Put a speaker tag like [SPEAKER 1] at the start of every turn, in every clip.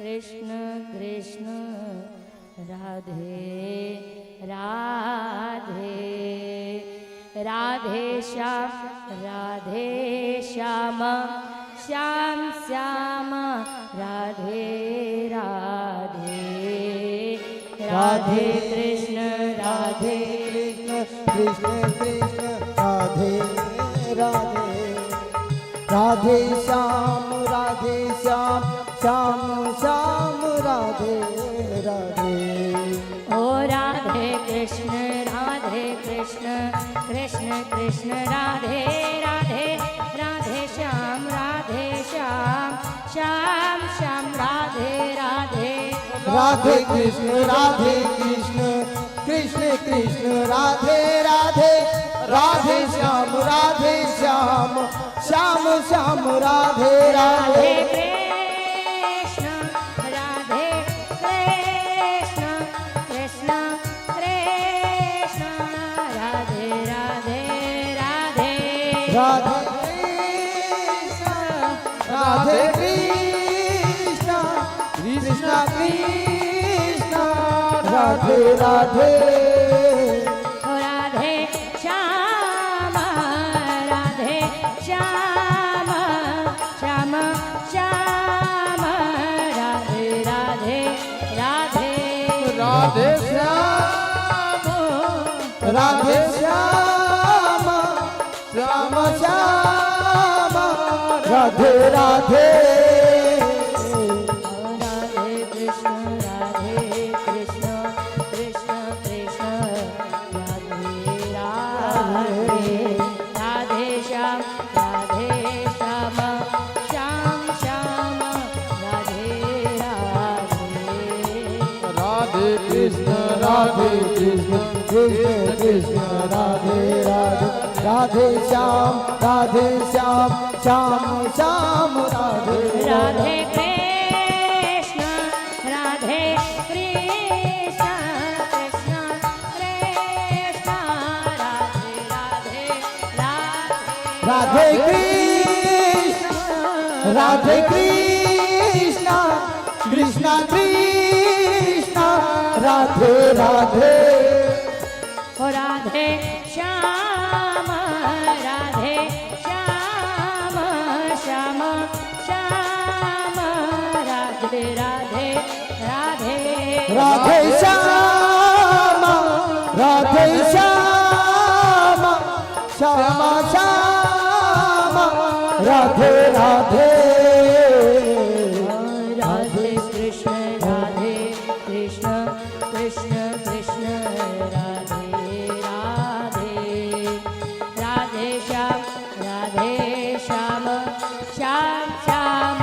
[SPEAKER 1] कृष्ण कृष्ण राधे राधे राधे श्याम श्याम श्याम राधे राधे राधे कृष्ण
[SPEAKER 2] राधे कृष्ण कृष्ण कृष्ण राधे राधे राधे श्याम श्याम श्याम राधे राधे
[SPEAKER 1] ओ राधे कृष्ण कृष्ण कृष्ण राधे राधे राधे श्याम श्याम श्याम राधे राधे
[SPEAKER 2] राधे कृष्ण कृष्ण कृष्ण राधे राधे राधे श्याम श्याम श्याम राधे राधे
[SPEAKER 1] कृष्ण राधे कृष्ण कृष्ण कृष्ण राधे राधे राधे
[SPEAKER 2] राधे कृष्ण राधे कृष्ण कृष्ण कृष्ण राधे राधे
[SPEAKER 1] राधे श्याम श्याम श्याम श्याम राधे राधे राधे
[SPEAKER 2] राधे श्याम राधे श्याम श्याम श्याम राधे राधे
[SPEAKER 1] राधे कृष्ण कृष्ण कृष्ण राधे राधे राधे श्याम श्याम श्याम राधे राधे
[SPEAKER 2] राधे कृष्ण कृष्ण कृष्ण राधे राधे राधे श्याम श्याम श्याम राधे
[SPEAKER 1] राधे कृष्ण कृष्ण कृष्ण कृष्ण राधे राधे
[SPEAKER 2] राधे कृष्ण कृष्ण कृष्ण राधे राधे
[SPEAKER 1] ओ राधे श्याम श्याम श्याम श्याम राधे राधे राधे
[SPEAKER 2] राधे श्याम श्याम श्याम राधे राधे
[SPEAKER 1] राधे कृष्ण कृष्ण कृष्ण राधे राधे राधे श्याम श्याम श्याम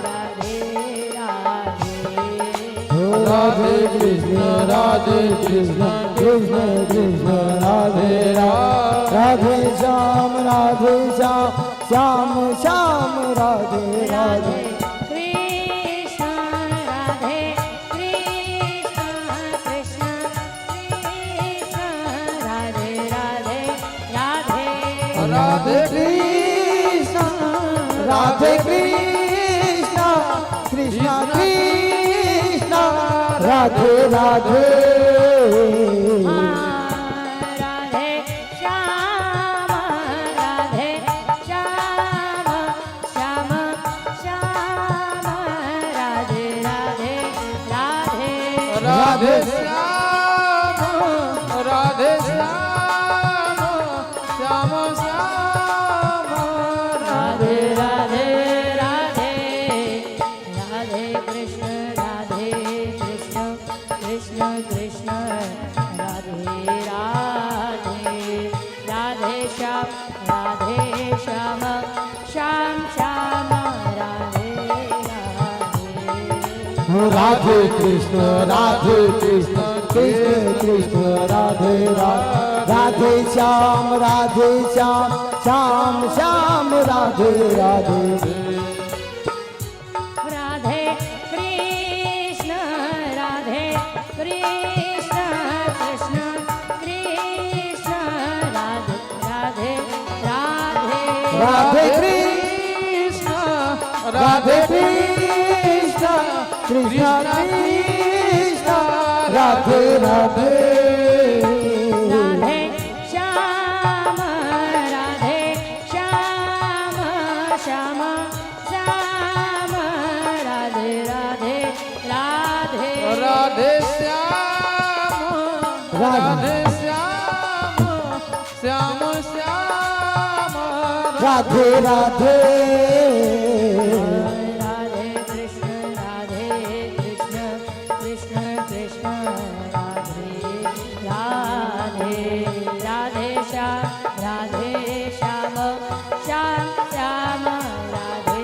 [SPEAKER 1] राधे राधे
[SPEAKER 2] राधे कृष्ण कृष्ण कृष्ण राधे राधे श्याम श्याम श्याम राधे राधे
[SPEAKER 1] कृष्ण राधे कृष्ण कृष्ण कृष्ण राधे राधे राधे
[SPEAKER 2] राधे कृष्ण कृष्ण कृष्ण राधे राधे
[SPEAKER 1] राधे श्याम श्याम श्याम राधे राधे राधे
[SPEAKER 2] राधे श्याम श्याम श्याम
[SPEAKER 1] राधे राधे राधे राधे कृष्ण कृष्ण कृष्ण राधे राधे राधे श्याम श्याम राधे राधे
[SPEAKER 2] राधे कृष्ण कृष्ण कृष्ण राधे राधे श्याम श्याम श्याम राधे राधे
[SPEAKER 1] राधे कृष्ण कृष्ण कृष्ण राधे राधे
[SPEAKER 2] राधे कृष्ण कृष्ण कृष्ण राधे राधे
[SPEAKER 1] राधे श्याम राधे श्याम श्याम श्याम राधे राधे राधे
[SPEAKER 3] राधे श्याम राधे श्याम श्याम श्याम
[SPEAKER 2] राधे राधे
[SPEAKER 1] राधे कृष्ण कृष्ण कृष्ण राधे राधे राधे श्याम श्याम श्याम श्याम राधे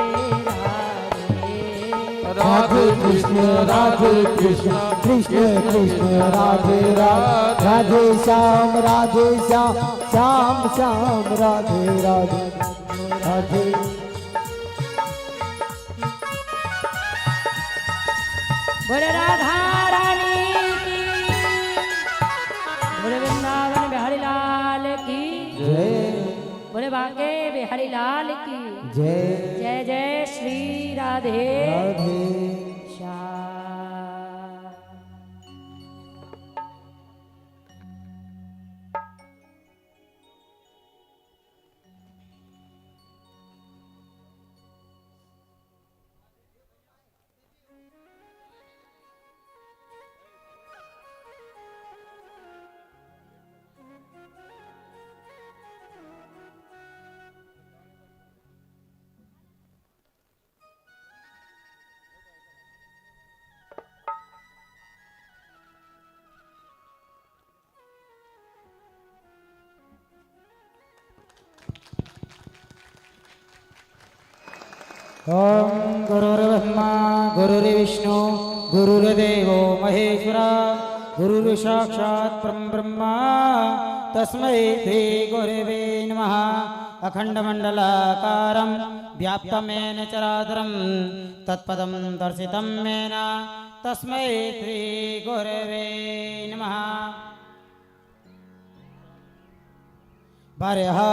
[SPEAKER 1] राधे
[SPEAKER 2] कृष्ण कृष्ण कृष्ण राधे राधे राधे श्याम श्याम श्याम राधे राधे राधे
[SPEAKER 1] बोले राधा रानी की बोले वृंदावन बिहारी लाल की
[SPEAKER 2] जय
[SPEAKER 1] बोले बांके बिहारी लाल की
[SPEAKER 2] जय
[SPEAKER 1] जय जय श्री राधे
[SPEAKER 2] राधे
[SPEAKER 1] श्याम।
[SPEAKER 4] ओम गुरुर्ब्रह्मा गुरुर्विष्णु गुरुर्देवो महेश्वरा गुरुर्साक्षात् परब्रह्मा तस्मै श्री गुरवे नमः। अखंडमंडलाकारं व्याप्तमेन चराचरं तत्पदं दर्शितं मेन तस्मै श्री गुरवे नमः। भर्हा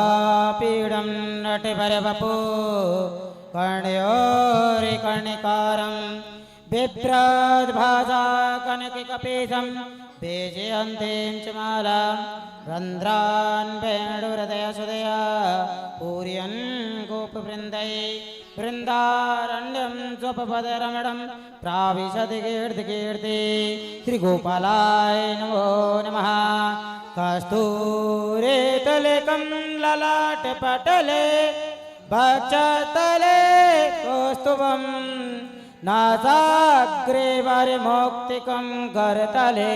[SPEAKER 4] पीडं नटभरवपो कर्णयोरिकर्णिकारं बिभ्रद्भाजा कनककपेशं बेजयन्तीं च मालां रन्ध्रान् वेणुहृदयसुदया पूरयन् गोपवृन्दै वृन्दारण्यं स्वपदरमणं प्राविशति कीर्तिकीर्ति श्रीगोपालाय नमो नमः। कस्तूरे तलकं ललाटपटले वक्षतले कौस्तुभं नासाग्रे वरमौक्तिकं करतले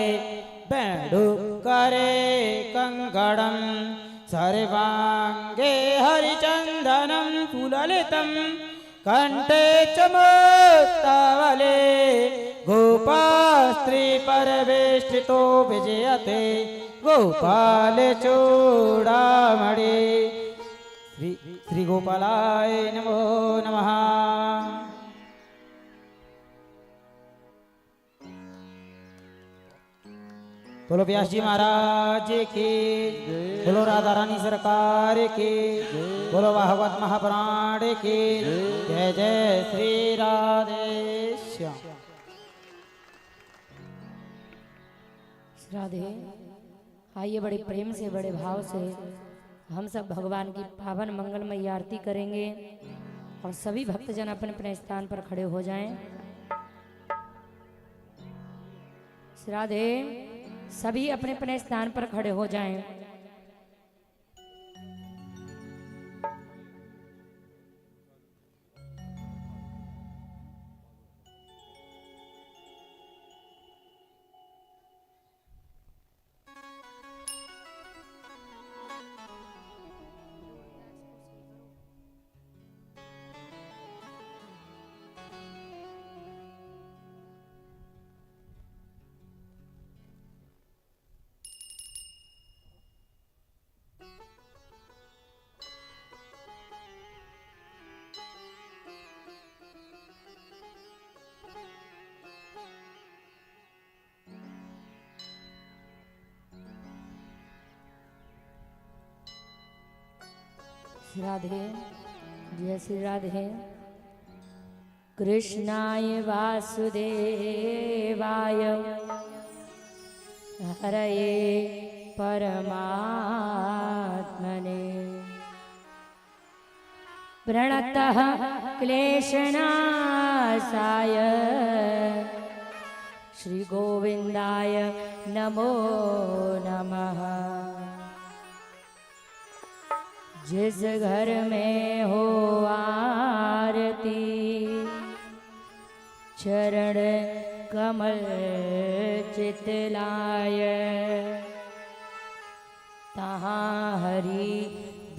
[SPEAKER 4] वेणुकरे कङ्कणं सर्वाङ्गे हरिचन्दनं सुललितं कण्ठे च मुक्तावले गोपास्त्रीपरवेष्टितो विजयते गोपालचूडामणि। श्री गोपालाय नमो नमः। बोलो व्यास जी महाराज की, बोलो राधा रानी सरकार की, बोलो भागवत महापुराण की जय जय श्री राधे श्याम।
[SPEAKER 1] राधे आइए बड़े प्रेम से बड़े भाव से हम सब भगवान की पावन मंगलमयी आरती करेंगे और सभी भक्तजन अपने अपने स्थान पर खड़े हो जाएं। राधे सभी अपने अपने स्थान पर खड़े हो जाएं। राधे जय श्री राधे। कृष्णाय वासुदेवाय हरये परमात्मने प्रणतः क्लेशनाशाय श्री गोविंदाय नमो नमः। जिस घर में हो आरती चरण कमल चितलाय तहाँ हरि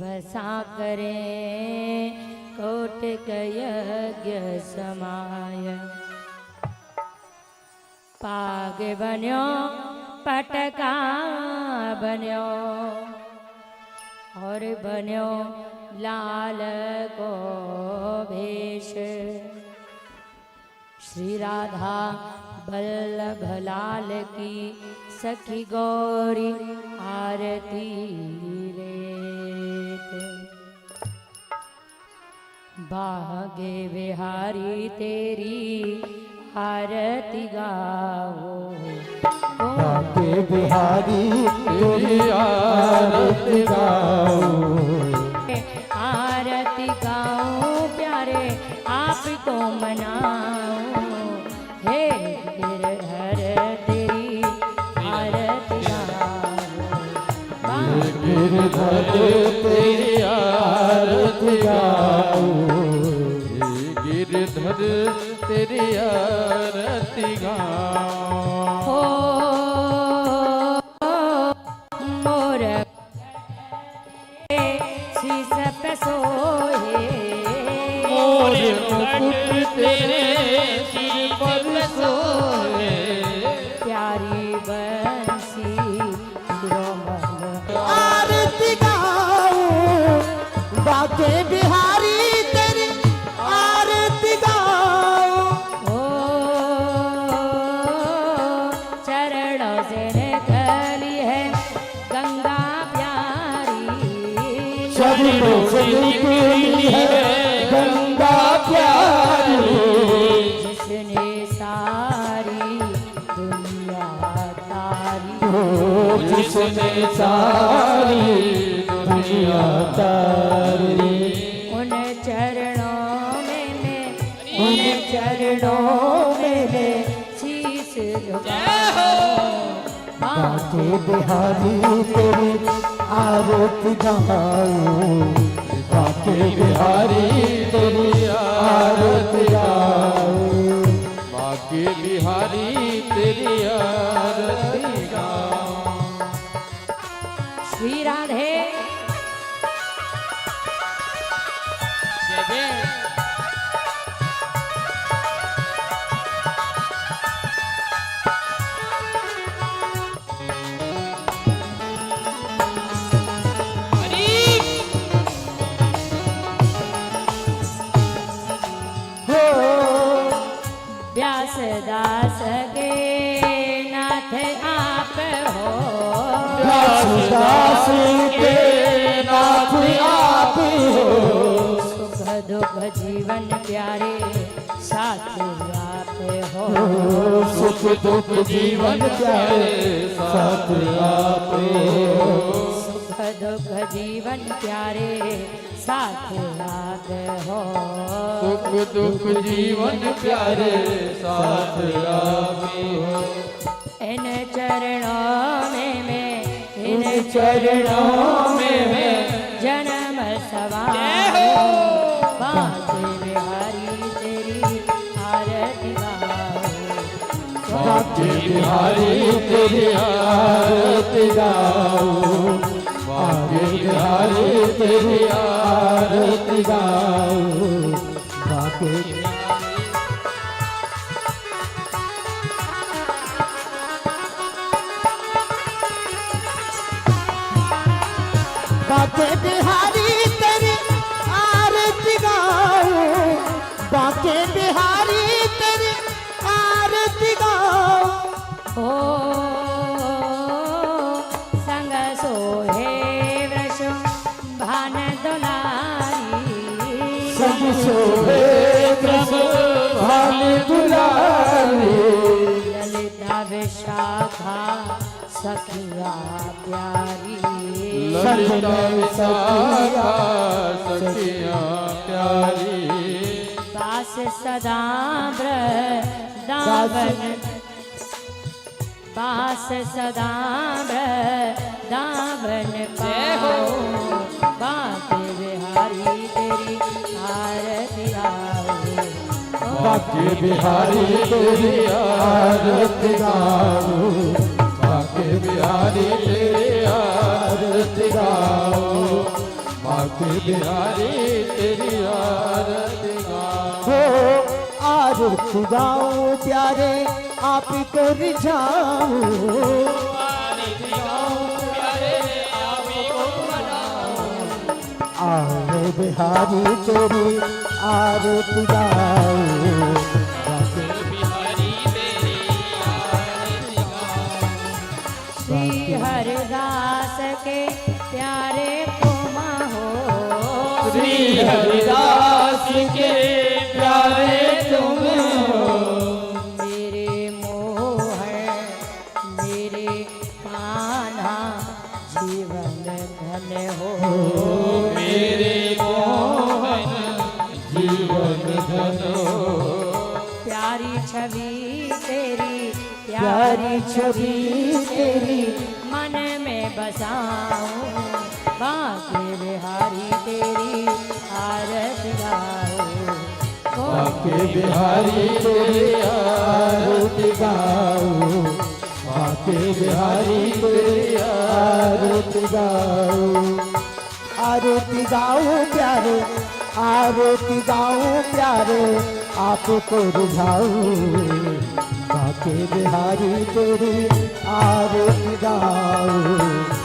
[SPEAKER 1] बसा करें कौटिक यज्ञ समाय। पाग बन्यो पटका बन्यो और बन्यो लाल को भेष। श्री राधा बल्लभ लाल की सखी गौरी आरती लेत। भागे बिहारी तेरी आरती गाओ
[SPEAKER 2] भाग्य बिहारी तेरी आरती गाओ।
[SPEAKER 1] आरती गाऊं प्यारे आपको मनाऊं हे गिरधर तेरी आरती गाऊं।
[SPEAKER 2] गिरधर तेरी आरती गाओ।
[SPEAKER 3] गिरधर तेरी आरती गाओ।
[SPEAKER 1] हो मोर शीस पे सोहे
[SPEAKER 3] मोर मुकुट तेरे सिर पर सोहे।
[SPEAKER 1] प्यारी बंसी रोमन
[SPEAKER 2] आरती गाओ बाके बिहारी तेरी आरती गाओ।
[SPEAKER 1] ओ चरणों से निकली है गंगा प्यारी।
[SPEAKER 2] चरणों से निकली है गंगा प्यारी।
[SPEAKER 1] जिसने सारी दुनिया तारी
[SPEAKER 2] जिसने सारी दुनिया तारी।
[SPEAKER 1] उन चरणों में मैं
[SPEAKER 2] उन चरणों में मैं
[SPEAKER 1] शीश झुकाऊं।
[SPEAKER 2] बाके बिहारी तेरी आरती गाओ। बाके बिहारी तेरी आरती गाओ।
[SPEAKER 3] बाके बिहारी तेरी आरती गाओ।
[SPEAKER 1] श्री राधे
[SPEAKER 3] जय जय।
[SPEAKER 2] हो
[SPEAKER 1] व्यास दास के नाथ आप हो।
[SPEAKER 2] दास के नाथ आप हो।
[SPEAKER 1] सुख दुख जीवन प्यारे साथ आप हो।
[SPEAKER 2] सुख दुख जीवन प्यारे साथ आप हो।
[SPEAKER 1] सुख दुख जीवन प्यारे साथ आप हो।
[SPEAKER 3] सुख दुख जीवन प्यारे साथ आप हो।
[SPEAKER 1] इन चरणों में मैं
[SPEAKER 2] इन चरणों में मैं
[SPEAKER 1] जन्म सवार बाके बिहारी तेरी आरती गाओ।
[SPEAKER 2] बाके बिहारी तेरी आरती गाओ। बाके बिहारी तेरी आरती गाओ। बाके बाके बिहारी तेरी आरती गाओ। बाके बिहारी तेरी आरती गाओ।
[SPEAKER 1] ओ संग सोहे वृष भान दुलारी।
[SPEAKER 2] सब सोहे प्रभु
[SPEAKER 1] सखिया प्यारी
[SPEAKER 3] ललिता विशाखा सखिया प्यारी
[SPEAKER 1] पास सदा वृंदावन पास सदा वृंदावन पाओ बाके बिहारी तेरी आरती गाओ
[SPEAKER 3] बाके बिहारी तेरी आरती गाओ बाके बिहारी तेरी आरती गाओ बाके बिहारी तेरी आरती गाओ
[SPEAKER 2] हो आरती गाऊं प्यारे आप को रिझाऊं आए बिहारी तेरी आरती गाऊं
[SPEAKER 1] श्री हरिदास के प्यारे तुम हो
[SPEAKER 3] श्री हरिदास के प्यारे तुम हो
[SPEAKER 1] मेरे मोहन मेरे कान्हा जीवन धन हो
[SPEAKER 3] मेरे मोहन जीवन धन
[SPEAKER 1] प्यारी छवि तेरी
[SPEAKER 2] प्यारी छवि तेरी
[SPEAKER 1] मन में बसाऊं बाके बिहारी तेरी आरती गाओ
[SPEAKER 3] बाके बिहारी तेरी आरती गाओ बाके बिहारी तेरी
[SPEAKER 2] आरती गाऊं आरती गाऊं प्यारे आरती गाऊं प्यारे आपको रिझाऊं बाके बिहारी तेरी आरती गाऊं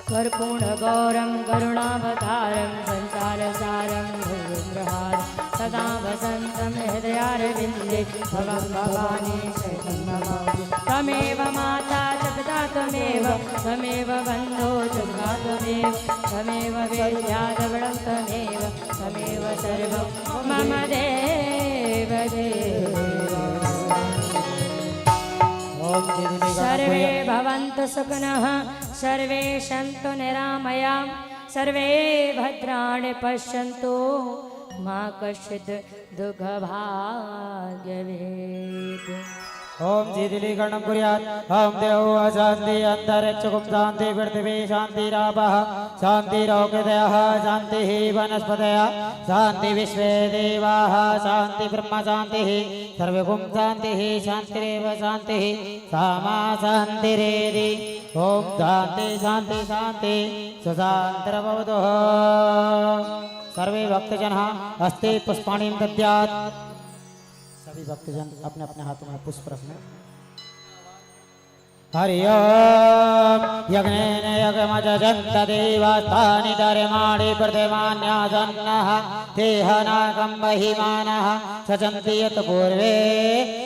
[SPEAKER 1] कर्पूर्ण गौरम करुणावतारम संसार सारम भुजगहारं सदा वसन्तं हृदयारविन्दे भवं भवानी शरणं नमामि त्वमेव माता च पिता त्वमेव बन्धो च भ्राता त्वमेव त्वमेव वेद्या द्रविणं त्वमेव सर्वं मम देव सर्वे भवन्तु सुखिनः सर्वे सन्तु निरामयां सर्वे भद्राणि पश्यन्तु मा कश्चित् दुःखभाग्यभेत्
[SPEAKER 4] ओम जीदिली गणम कुर्यात् हम देव शांति अंतरिक्षकुम शांति पृथ्वी शांतिरापः शांतिरोगदयः शान्तिः वनस्पतयः शांति विश्वे देवाः शांति ब्रह्म शान्तिः सर्वगुण शांतिः शान्तिरेव शान्तिः सामा शान्तिरेधि ओम शांति शांति शांति सुशान्तिर्भवतु सर्वे भक्तजनः हस्ते पुष्पाणिं दद्यात् सभी भक्तजन अपने अपने हाथों में पुष्प रखना हरि ओम यज्ञेन यज्ञमजन्त देवास्तानि धर्माणि प्रतिमान्यासन्नः तेहनाकं महिमानः सचन्ति यत् पूर्वे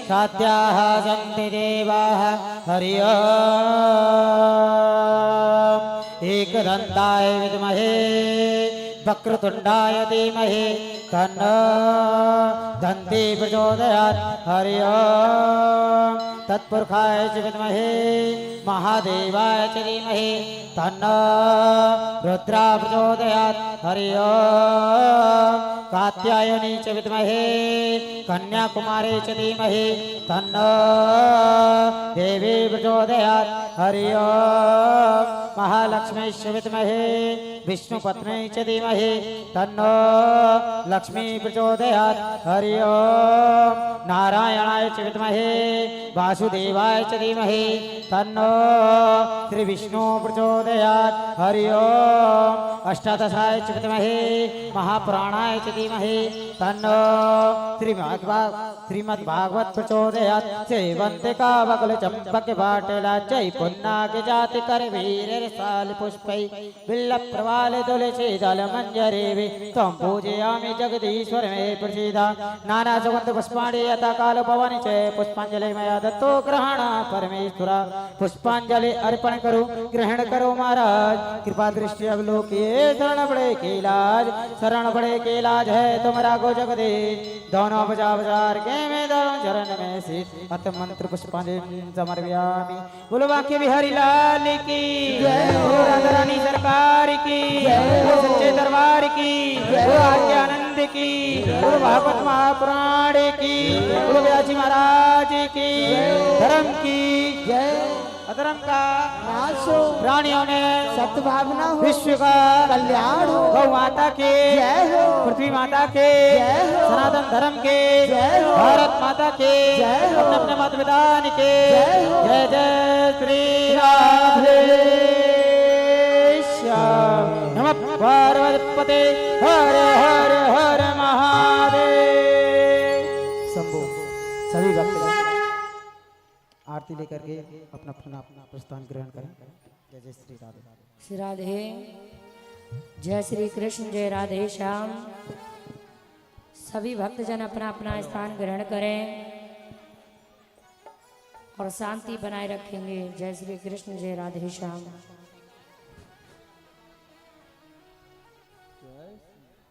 [SPEAKER 4] साध्याः सन्ति देवाः हरि ओम एकदन्ताय विद्महे वक्रतुण्डाय धीमहि तन्नो दन्ती प्रचोदयात् हरि ओम तत्पुरुषाय च विद्महे महादेवाय च धीमहि तन्नो रुद्रा प्रचोदयात् हरि ओम कात्यायनी च विद्महे कन्याकुमारी च धीमहि तन्नो देवी प्रचोदयात् हरि ओम महालक्ष्मी च विद्महे विष्णुपत्नी च धीमहि तन्नो लक्ष्मी प्रचोदयात् हरि ओम नारायणाय च विद्महे वासुदेवाय च धीमहि तन्नो श्री विष्णु प्रचोदयात् हरि ओम अष्टादशाय च विद्महे महापुराणाय च धीमहि तन्नो श्रीमद्भागवत प्रचोदयात् सेवन्तिका बकुल चंपक बाटला जय पुन्नाक जाति कर वीर साल पुष्पै बिल्ल प्रवाल तुलसी दल मंजरे त्वं पूजयामि जगदीश्वर मे प्रसीद नाना सुगंध पुष्पाणि यथा काल भवानि च पुष्पांजलि मया दत्त तो ग्रहण परमेश्वरा पुष्पांजलि अर्पण करो ग्रहण करो महाराज कृपा दृष्टि अवलोकिए शरण बड़े के इलाज शरण बड़े के इलाज है तुम्हारा गो जगदे दोनों बजा बाजार के में दोनों चरण में से अत मंत्र पुष्पांजलि समर्पयामि बोलो वाक्य बिहारी लाल की जय बोलो राधा रानी सरकार की जय बोलो सच्चे दरबार की बोलो आज्ञा आनंद की बोलो भागवत महापुराण की बोलो व्यासी महाराज की धर्म की
[SPEAKER 2] जय
[SPEAKER 4] अधर्म का
[SPEAKER 2] नाश हो
[SPEAKER 4] प्राणियों में
[SPEAKER 2] सद्भावना हो
[SPEAKER 4] विश्व का
[SPEAKER 2] कल्याण हो
[SPEAKER 4] गौ माता के
[SPEAKER 2] जय हो
[SPEAKER 4] पृथ्वी माता के
[SPEAKER 2] जय हो
[SPEAKER 4] सनातन धर्म के
[SPEAKER 2] जय हो
[SPEAKER 4] भारत माता के
[SPEAKER 2] जय हो
[SPEAKER 4] अपने अपने मत विधान के
[SPEAKER 2] जय हो
[SPEAKER 4] जय जय श्री राधे श्याम नमः पार्वती हर हर हर महादेव शंभो सभी भक्त आरती लेकर के अपना अपना प्रस्थान ग्रहण करें जय जय श्री राधे
[SPEAKER 1] श्री राधे जय श्री कृष्ण जय राधे श्याम। सभी भक्तजन अपना अपना स्थान ग्रहण करें और शांति बनाए रखेंगे। जय श्री कृष्ण जय राधे श्याम।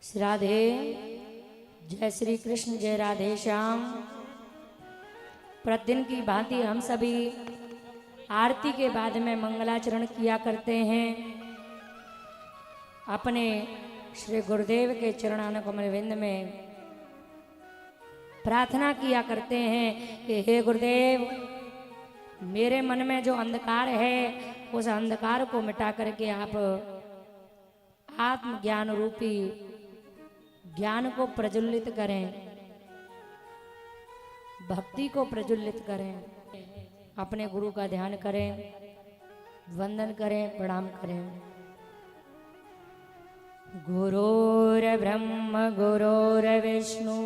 [SPEAKER 1] श्री राधे जय श्री कृष्ण जय राधे श्याम। प्रतिदिन की भांति हम सभी आरती के बाद में मंगलाचरण किया करते हैं। अपने श्री गुरुदेव के चरणान कमल विंद में प्रार्थना किया करते हैं कि हे गुरुदेव, मेरे मन में जो अंधकार है उस अंधकार को मिटा करके आप आत्मज्ञान रूपी ज्ञान को प्रज्वलित करें, भक्ति को प्रज्वलित करें। अपने गुरु का ध्यान करें, वंदन करें, प्रणाम करें। गुरुर्ब्रह्म गुरुर्विष्णु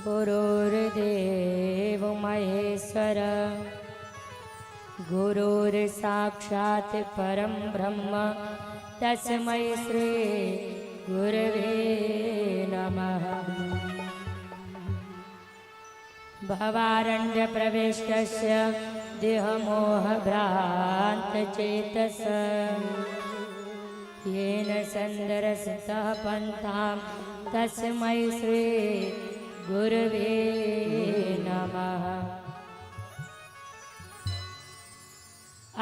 [SPEAKER 1] गुरुर्देव महेश्वर गुरुर्साक्षात् परम ब्रह्म तस्मै श्री गुरवे नमः। भवारण्य प्रविष्टस्य देहमोह भ्रांत चेतस येन संदरसतः पंथां तस्मै श्री गुरवे नमः।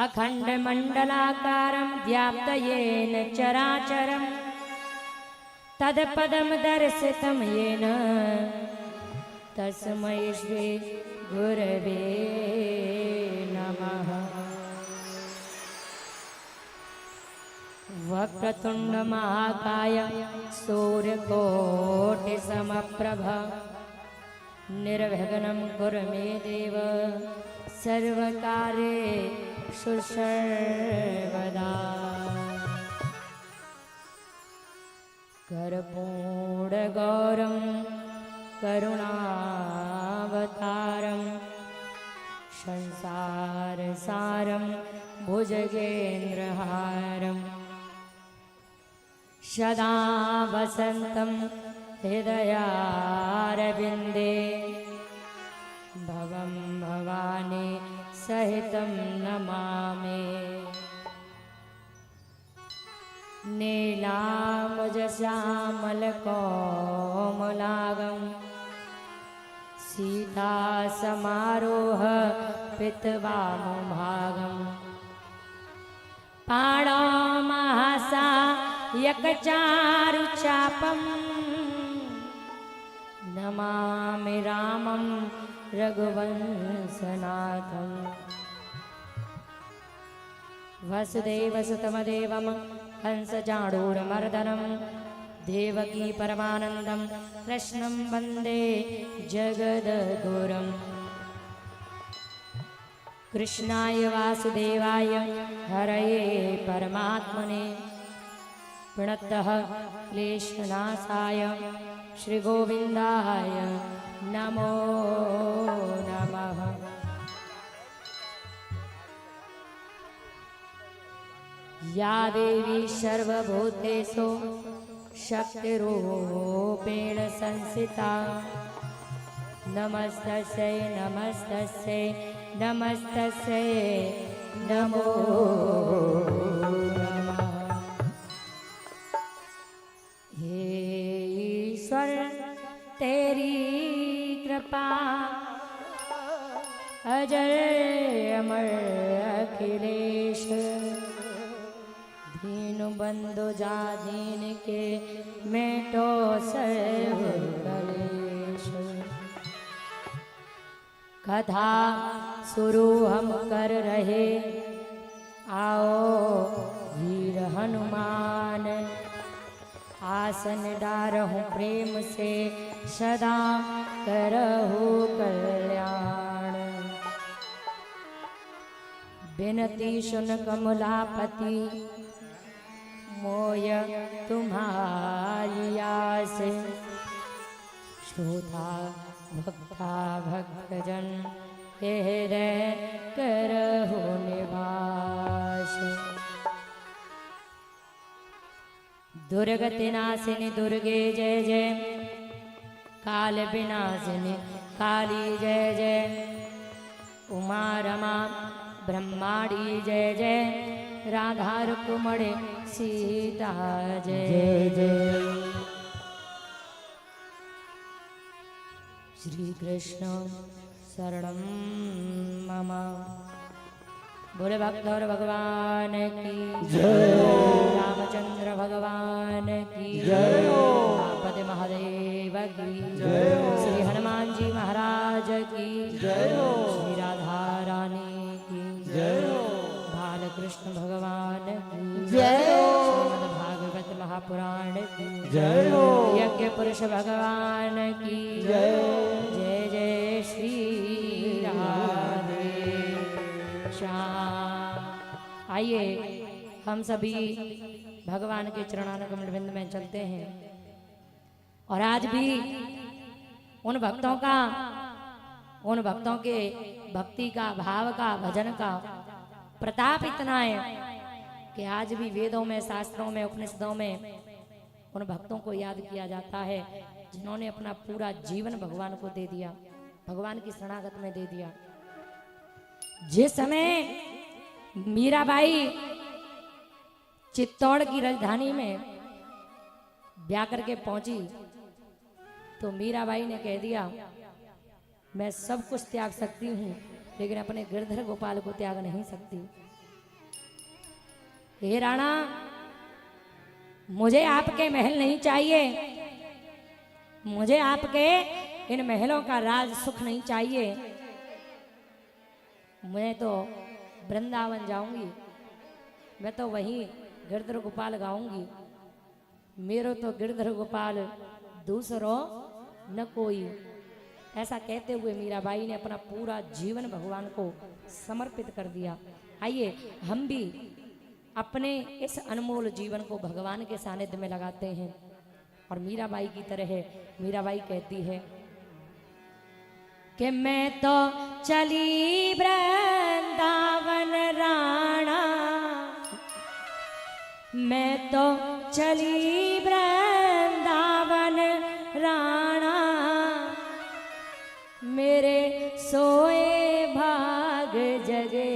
[SPEAKER 1] अखंड मंडलाकारं व्याप्तयेन चराचरं तत्पदं दर्शितं येन तस्मै श्री गुरवे नमः। वक्रतुंड महाकाय सूर्यकोटि समप्रभ निर्विघ्नं कुरु मे देव सर्वकार्येषु सर्वदा। कर्पूरगौरं करुणावतारं संसारसारं भुजगेन्द्रहारं सदा वसन्तं हृदयारविन्दे भवं भवानी सहितं नमामि। नीलाम्बुजश्यामलकोमलांगं सीतासमारोह पितवामभागं पाणौमहासायकचारुचापं नमामि रामं रघुवंशनाथं। वसुदेवसुतमदेवं कंसचाणूरमर्दनं देवकी परमानन्दं कृष्णं वन्दे जगद्गुरुम्। कृष्णाय वासुदेवाय हरये परमात्मने प्रणतः क्लेशनाशाय श्रीगोविन्दाय नमो नमः। या देवी सर्वभूतेषु शक्तिरूपेण संस्थिता नमस्तस्यै नमस्तस्यै नमस्तस्यै नमो नमः। हे ईश्वर तेरी कृपा अजर अमर अखिलेश, दीन बंधु जा दीन के मेटो सर्व कलेश। कथा शुरू हम कर रहे, आओ वीर हनुमान, आसन डारहूँ प्रेम से सदा करहु कल्याण। बिनती सुन कमलापति, मोय तुम्हारी आस। श्रोता भक्ता भक्तजन हृदय करहु निवास। दुर्गति नाशिनी दुर्गे जय जय, काल विनाशिनी काली जय जय। उमा रमा ब्रह्माणी जय जय, राधा रुक्मिणी सीता जय जय। श्री कृष्ण शरणं मम। बोले भक्त और भगवान की जय, रामचंद्र भगवान की जय, पद महादेव की जय, श्री हनुमान जी महाराज की जय, श्री राधा रानी की जय, बालकृष्ण भगवान की जय, श्रीमद् भागवत महापुराण की जय, यज्ञ पुरुष भगवान की जय। जय जय श्री राधे श्याम। आइए हम सभी भगवान के चरणारविंद बिंद में चलते हैं। और आज भी उन भक्तों के भक्ति का, भाव का, भजन का प्रताप इतना है कि आज भी वेदों में, शास्त्रों में, उपनिषदों में उन भक्तों को याद किया जाता है जिन्होंने अपना पूरा जीवन भगवान को दे दिया, भगवान की शरणागत में दे दिया। जिस समय मीराबाई चित्तौड़ की राजधानी में ब्याह करके पहुंची तो मीराबाई ने कह दिया, मैं सब कुछ त्याग सकती हूँ लेकिन अपने गिरधर गोपाल को त्याग नहीं सकती। हे राणा, मुझे आपके महल नहीं चाहिए, मुझे आपके इन महलों का राज सुख नहीं चाहिए। मैं तो वृंदावन जाऊंगी, मैं तो वहीं गिरधर गोपाल गाऊंगी। मेरो तो गिरधर गोपाल दूसरो न कोई। ऐसा कहते हुए मीराबाई ने अपना पूरा जीवन भगवान को समर्पित कर दिया। आइए हम भी अपने इस अनमोल जीवन को भगवान के सानिध्य में लगाते हैं और मीराबाई की तरह मीराबाई कहती है कि मैं तो चली वृंदावन राणा, मैं तो चली वृंदावन राणा, मेरे सोए भाग जगे।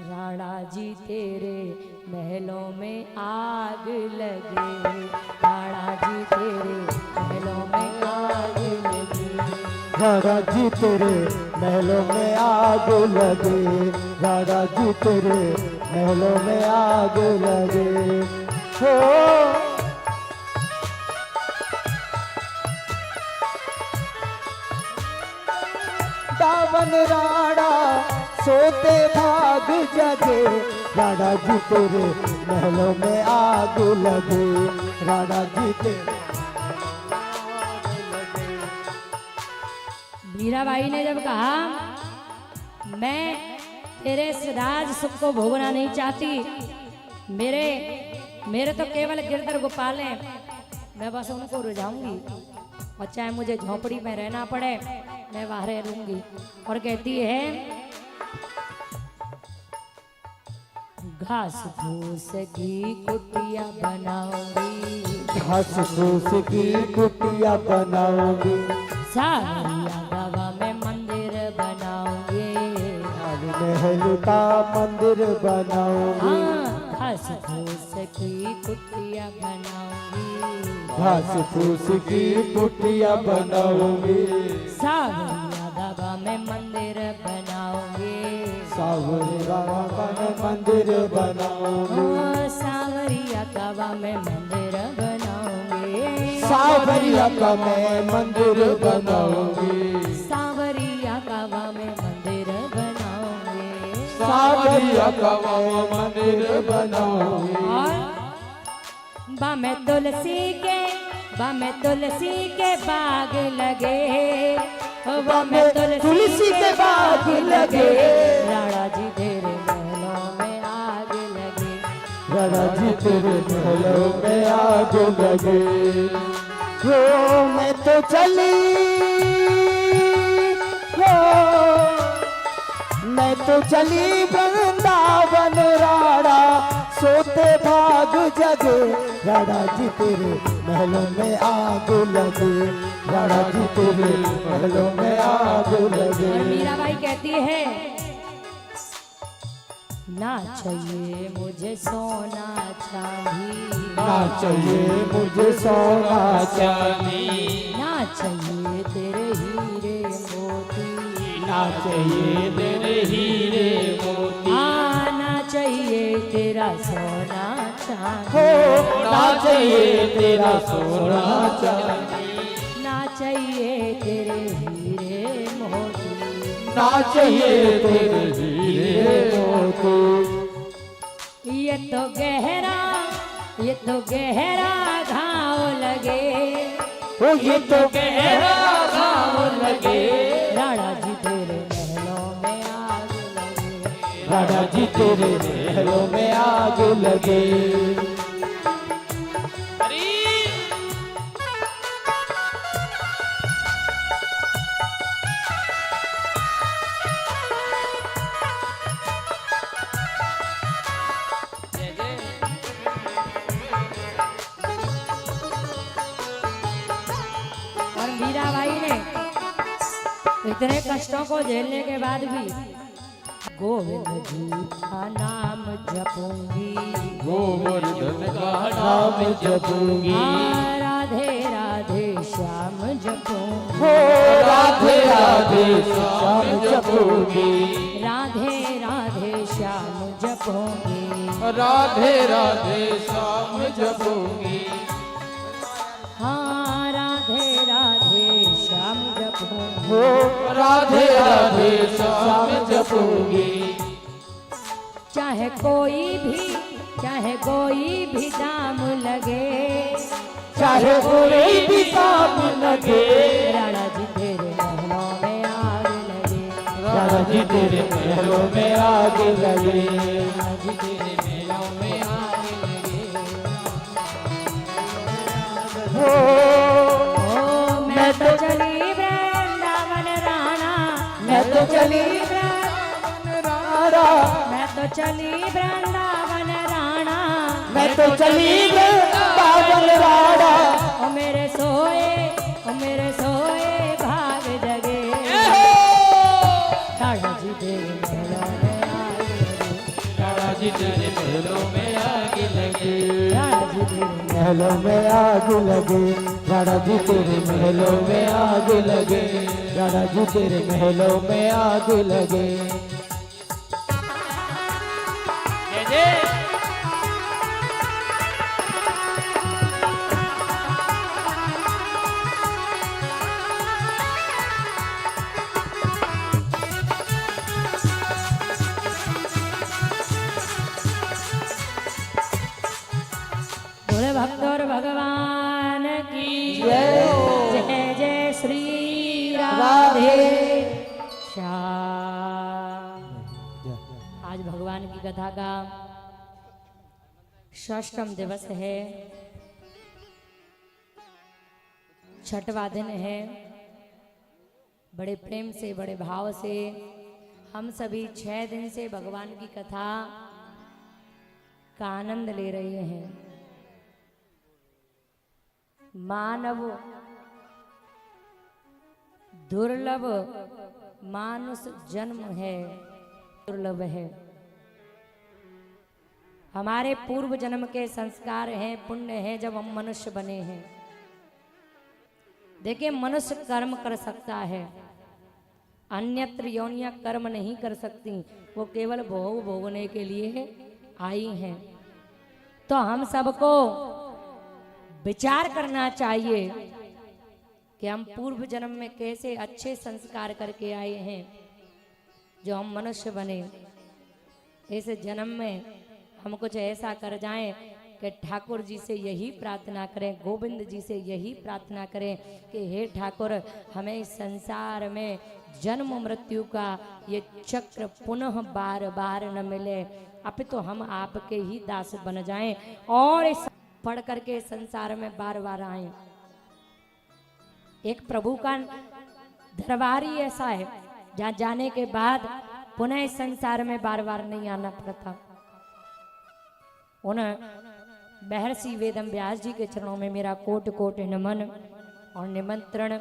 [SPEAKER 1] राणा जी तेरे महलों में आग लगे, राणा जी तेरे महलों में आग लगे,
[SPEAKER 2] राणा जी तेरे महलों में आग लगे, राणा जी तेरे महलों में आग लगे। हो दावन राणा सोते भाग जगे, राणा जी तेरे महलों में आग लगे, राणा जी तेरे।
[SPEAKER 1] मीराबाई ने जब कहा मैं तेरे इस राज सुख को भोगना नहीं चाहती, मेरे तो केवल गिरधर गोपाल हैं, मैं बस उनको रुझाऊंगी और चाहे मुझे झोपड़ी में रहना पड़े मैं वहां रह लूंगी। और कहती है घास फूस की कुटिया बनाऊंगी,
[SPEAKER 2] घास फूस की कुटिया बनाऊंगी,
[SPEAKER 1] सावरिया गवा में मंदिर बनाऊंगी।
[SPEAKER 2] महल का मंदिर बनाऊंगी,
[SPEAKER 1] हाँ, घास फूस की कुटिया बनाऊंगी,
[SPEAKER 2] घास फूस की कुटिया बनाऊंगी,
[SPEAKER 1] सावरिया गवा में मंदिर बनाऊंगी,
[SPEAKER 2] सावरिया का मंदिर बनाऊंगी,
[SPEAKER 1] हाँ, सावरिया गवा में मंदिर बनाऊंगी,
[SPEAKER 2] सावरिया का मैं मंदिर बनाऊंगी,
[SPEAKER 1] सावरिया गवा में मंदिर बनाऊंगी।
[SPEAKER 2] सावरिया का मैं मंदिर बनाऊंगी।
[SPEAKER 1] और बामे तुलसी के बाग लगे, ओ बामे तुलसी के बाग लगे, राणा जी तेरे महलों में आग लगे,
[SPEAKER 2] राणा जी तेरे महलों में आग लगे। हो मैं तो चली, हो मैं तो चली वृंदावन राणा सोते भाग जगे, राणा जी तेरे महलों में आग लगे, राणा जी तेरे महलों में आग लगे।
[SPEAKER 1] और मीराबाई कहती है, ना चाहिए मुझे सोना चांदी,
[SPEAKER 2] ना चाहिए मुझे सोना चांदी,
[SPEAKER 1] ना चाहिए तेरे हीरे मोती,
[SPEAKER 3] ना चाहिए तेरे हीरे मोती,
[SPEAKER 1] आना चाहिए तेरा सोना चांदी,
[SPEAKER 2] हो
[SPEAKER 3] ना चाहिए तेरा सोना चांदी,
[SPEAKER 1] ना चाहिए तेरे हीरे मोती,
[SPEAKER 3] ना चाहिए तेरे हीरे मोती।
[SPEAKER 1] ये तो गहरा घाव लगे,
[SPEAKER 2] हो ये तो
[SPEAKER 3] गहरा घाव लगे,
[SPEAKER 1] राणा जी तेरे महलों में आग लगे,
[SPEAKER 2] राणा जी तेरे महलों में आग लगे।
[SPEAKER 1] और मीराबाई ने इतने कष्टों को झेलने के बाद भी गोविंद जी का नाम जपूंगी,
[SPEAKER 3] गोवर्धन का नाम जपूंगी,
[SPEAKER 1] हाँ, राधे राधे श्याम जपूंगी,
[SPEAKER 2] हो राधे राधे श्याम जपूंगी,
[SPEAKER 1] राधे राधे श्याम जपूंगी,
[SPEAKER 3] राधे राधे श्याम जपूंगी,
[SPEAKER 1] हाँ, राधे राधे श्याम जपूंगी,
[SPEAKER 2] हो
[SPEAKER 3] राधे राधे श्याम जपूंगी।
[SPEAKER 1] चाहे कोई भी दाम लगे,
[SPEAKER 2] चाहे कोई भी काम लगे,
[SPEAKER 1] राणा जी तेरे महलों में आग लगे,
[SPEAKER 2] राणा जी तेरे महलों में आग लगे,
[SPEAKER 1] राणा जी तेरे महलों में आग लगे।
[SPEAKER 2] हो
[SPEAKER 1] ओ मैं तो चली वृंदावन राणा,
[SPEAKER 2] मैं तो चली वृंदावन राणा,
[SPEAKER 1] मैं तो चली वृंदावन राणा,
[SPEAKER 2] मैं तो चली वृंदावन राणा,
[SPEAKER 1] ओ मेरे सोए भाग जगे, राणा जी तेरे महलों में आग लगे,
[SPEAKER 3] राणा जी तेरे महलों में आग लगे,
[SPEAKER 1] राणा जी तेरे
[SPEAKER 2] महलों में आग लगे, राणा जी तेरे महलों में आग लगे, राणा जी तेरे महलों में आग लगे।
[SPEAKER 1] बोले भक्त और भगवान की
[SPEAKER 2] जय।
[SPEAKER 1] जय जय श्री
[SPEAKER 2] राधे।
[SPEAKER 1] श्याम। आज भगवान की कथा का षष्ठम दिवस है, छठवां दिन है। बड़े प्रेम से, बड़े भाव से हम सभी 6 दिन से भगवान की कथा का आनंद ले रहे हैं। मानव दुर्लभ मानुष जन्म है, दुर्लभ है। हमारे पूर्व जन्म के संस्कार हैं, पुण्य है जब हम मनुष्य बने हैं। देखिए, मनुष्य कर्म कर सकता है, अन्यत्र योनियां कर्म नहीं कर सकती, वो केवल भोग भोगने के लिए आई हैं। तो हम सबको विचार करना चाहिए कि हम पूर्व जन्म में कैसे अच्छे संस्कार करके आए हैं जो हम मनुष्य बने। इस जन्म में हम कुछ ऐसा कर जाएं कि ठाकुर जी से यही प्रार्थना करें, गोविंद जी से यही प्रार्थना करें कि हे ठाकुर, हमें इस संसार में जन्म मृत्यु का ये चक्र पुनः बार बार न मिले, अपितु हम आपके ही दास बन जाएं और इस पढ़ करके संसार में बार बार आए। एक प्रभु का दरबार ही ऐसा है जहाँ जाने के बाद पुनः इस संसार में बार बार नहीं आना पड़ता। उन महर्षि वेदम व्यास जी के चरणों में मेरा कोटि कोटि नमन और निमंत्रण।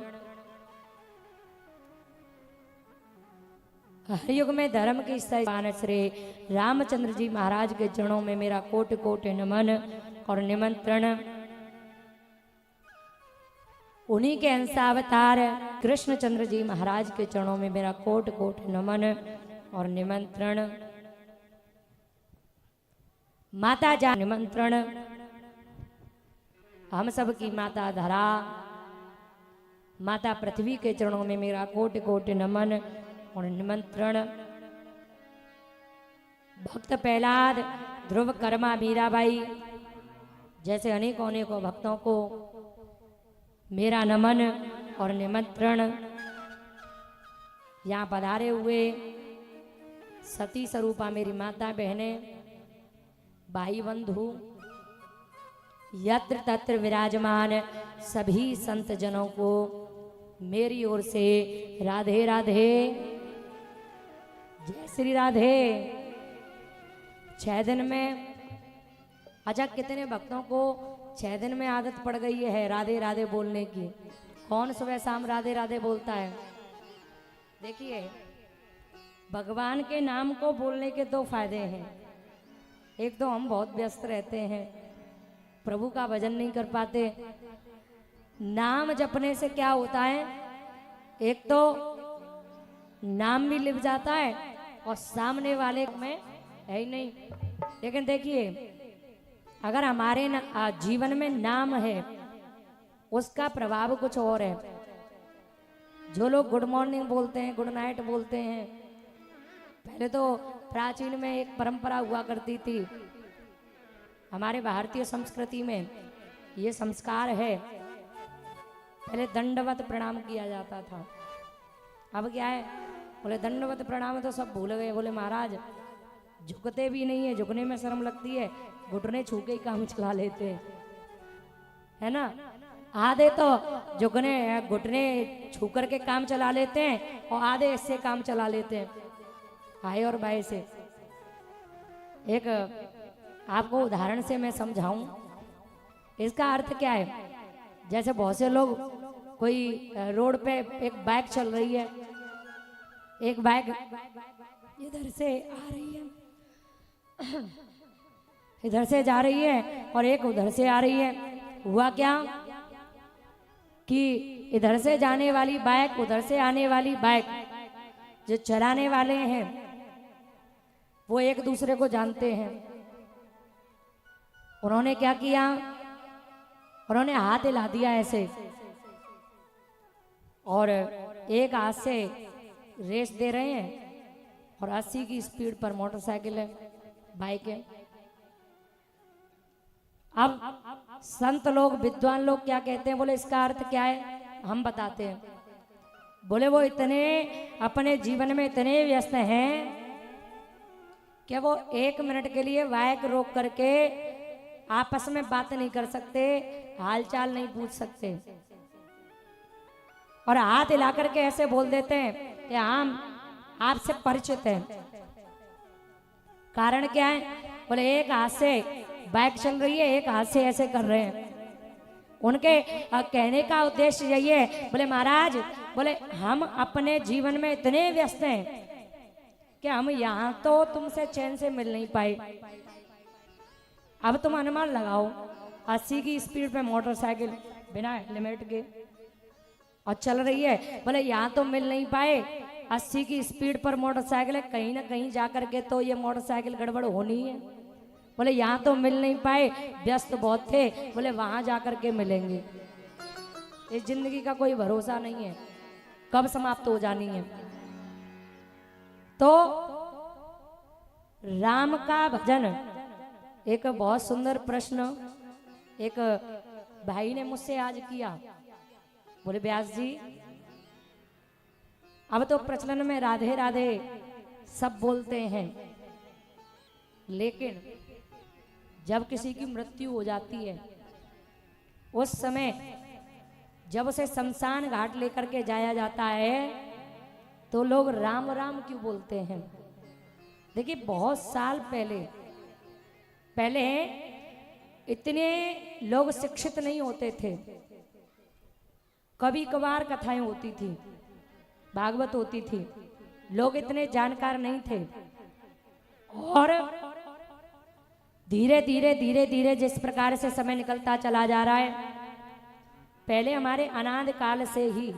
[SPEAKER 1] हरयुग में धर्म की स्थान श्री रामचंद्र जी महाराज के चरणों में मेरा कोटि कोटि नमन और निमंत्रण। उन्हीं के अंशावतार कृष्णचंद्र जी महाराज के चरणों में मेरा कोटि कोटि नमन और निमंत्रण। माता जा निमंत्रण। हम सब की माता धरा, माता पृथ्वी के चरणों में मेरा कोटि कोटि नमन और निमंत्रण। भक्त प्रहलाद, ध्रुव, कर्मा, मीराबाई जैसे अनेकों अनेकों भक्तों को मेरा नमन और निमंत्रण। यहाँ पधारे हुए सती स्वरूपा मेरी माता बहनें, भाई बंधु, यत्र तत्र विराजमान सभी संत जनों को मेरी ओर से राधे राधे, जय श्री राधे। 6 दिन में, अच्छा कितने भक्तों को 6 दिन में आदत पड़ गई है राधे राधे बोलने की? कौन सुबह शाम राधे राधे बोलता है? देखिए, भगवान के नाम को बोलने के 2 फायदे हैं। एक तो हम बहुत व्यस्त रहते हैं, प्रभु का भजन नहीं कर पाते। नाम जपने से क्या होता है, एक तो नाम भी लिप जाता है और सामने वाले में है ही नहीं। लेकिन देखिए, अगर हमारे जीवन में नाम है, उसका प्रभाव कुछ और है। जो लोग गुड मॉर्निंग बोलते हैं, गुड नाइट बोलते हैं, पहले तो प्राचीन में एक परंपरा हुआ करती थी, हमारे भारतीय संस्कृति में ये संस्कार है, पहले दंडवत प्रणाम किया जाता था। अब क्या है, बोले दंडवत प्रणाम तो सब भूल गए। बोले महाराज झुकते भी नहीं है, झुकने में शर्म लगती है, घुटने छू के ही काम चला लेते हैं, है ना। आधे तो झुकने घुटने छू करके काम चला लेते हैं और आधे इससे काम चला लेते हैं, हाय और बाय से। एक आपको उदाहरण से मैं समझाऊं, इसका अर्थ क्या है। जैसे बहुत से लोग, कोई रोड पे एक बाइक चल रही है, एक बाइक इधर से आ रही है, इधर से जा रही है और एक उधर से आ रही है। हुआ क्या कि इधर से जाने वाली बाइक, उधर से आने वाली बाइक, जो चलाने वाले हैं वो एक दूसरे को जानते हैं। उन्होंने क्या किया, उन्होंने हाथ हिला दिया ऐसे, और एक हाथ से रेस दे रहे हैं और 80 की स्पीड पर मोटरसाइकिल है, बाइक है। अब संत लोग, विद्वान लोग क्या कहते हैं, बोले इसका अर्थ क्या है, हम बताते हैं। बोले वो इतने अपने जीवन में इतने व्यस्त हैं कि वो 1 मिनट के लिए बाइक रोक करके आपस में बात नहीं कर सकते, हालचाल नहीं पूछ सकते, और हाथ हिला करके ऐसे बोल देते हैं कि हम आपसे परिचित हैं। कारण क्या है, बोले एक हाथ से बाइक चल रही है, एक हाथ से ऐसे कर रहे हैं। उनके कहने का उद्देश्य यही है, बोले महाराज, बोले हम अपने जीवन में इतने व्यस्त हैं कि हम यहाँ तो तुमसे चैन से मिल नहीं पाए। अब तुम अनुमान लगाओ, 80 की स्पीड पे मोटरसाइकिल बिना हेलमेट के और चल रही है। बोले यहाँ तो मिल नहीं पाए, 80 की स्पीड पर मोटरसाइकिल है, कहीं ना कहीं जाकर के तो ये मोटरसाइकिल गड़बड़ होनी है। बोले यहाँ तो मिल नहीं पाए, व्यस्त बहुत थे, बोले वहां जाकर के मिलेंगे। इस जिंदगी का कोई भरोसा नहीं है, कब समाप्त हो जानी है। तो राम का भजन, एक बहुत सुंदर प्रश्न एक भाई ने मुझसे आज किया। बोले व्यास जी, अब तो प्रचलन में राधे राधे सब बोलते हैं, लेकिन जब किसी की मृत्यु हो जाती है उस समय जब उसे शमशान घाट लेकर के जाया जाता है तो लोग राम राम क्यों बोलते हैं। देखिए बहुत साल पहले इतने लोग शिक्षित नहीं होते थे, कभी कभार कथाएं होती थी, भागवत होती थी, लोग इतने जानकार नहीं थे। और धीरे धीरे जिस प्रकार से समय निकलता चला जा रहा है, पहले हमारे अनादि काल से ही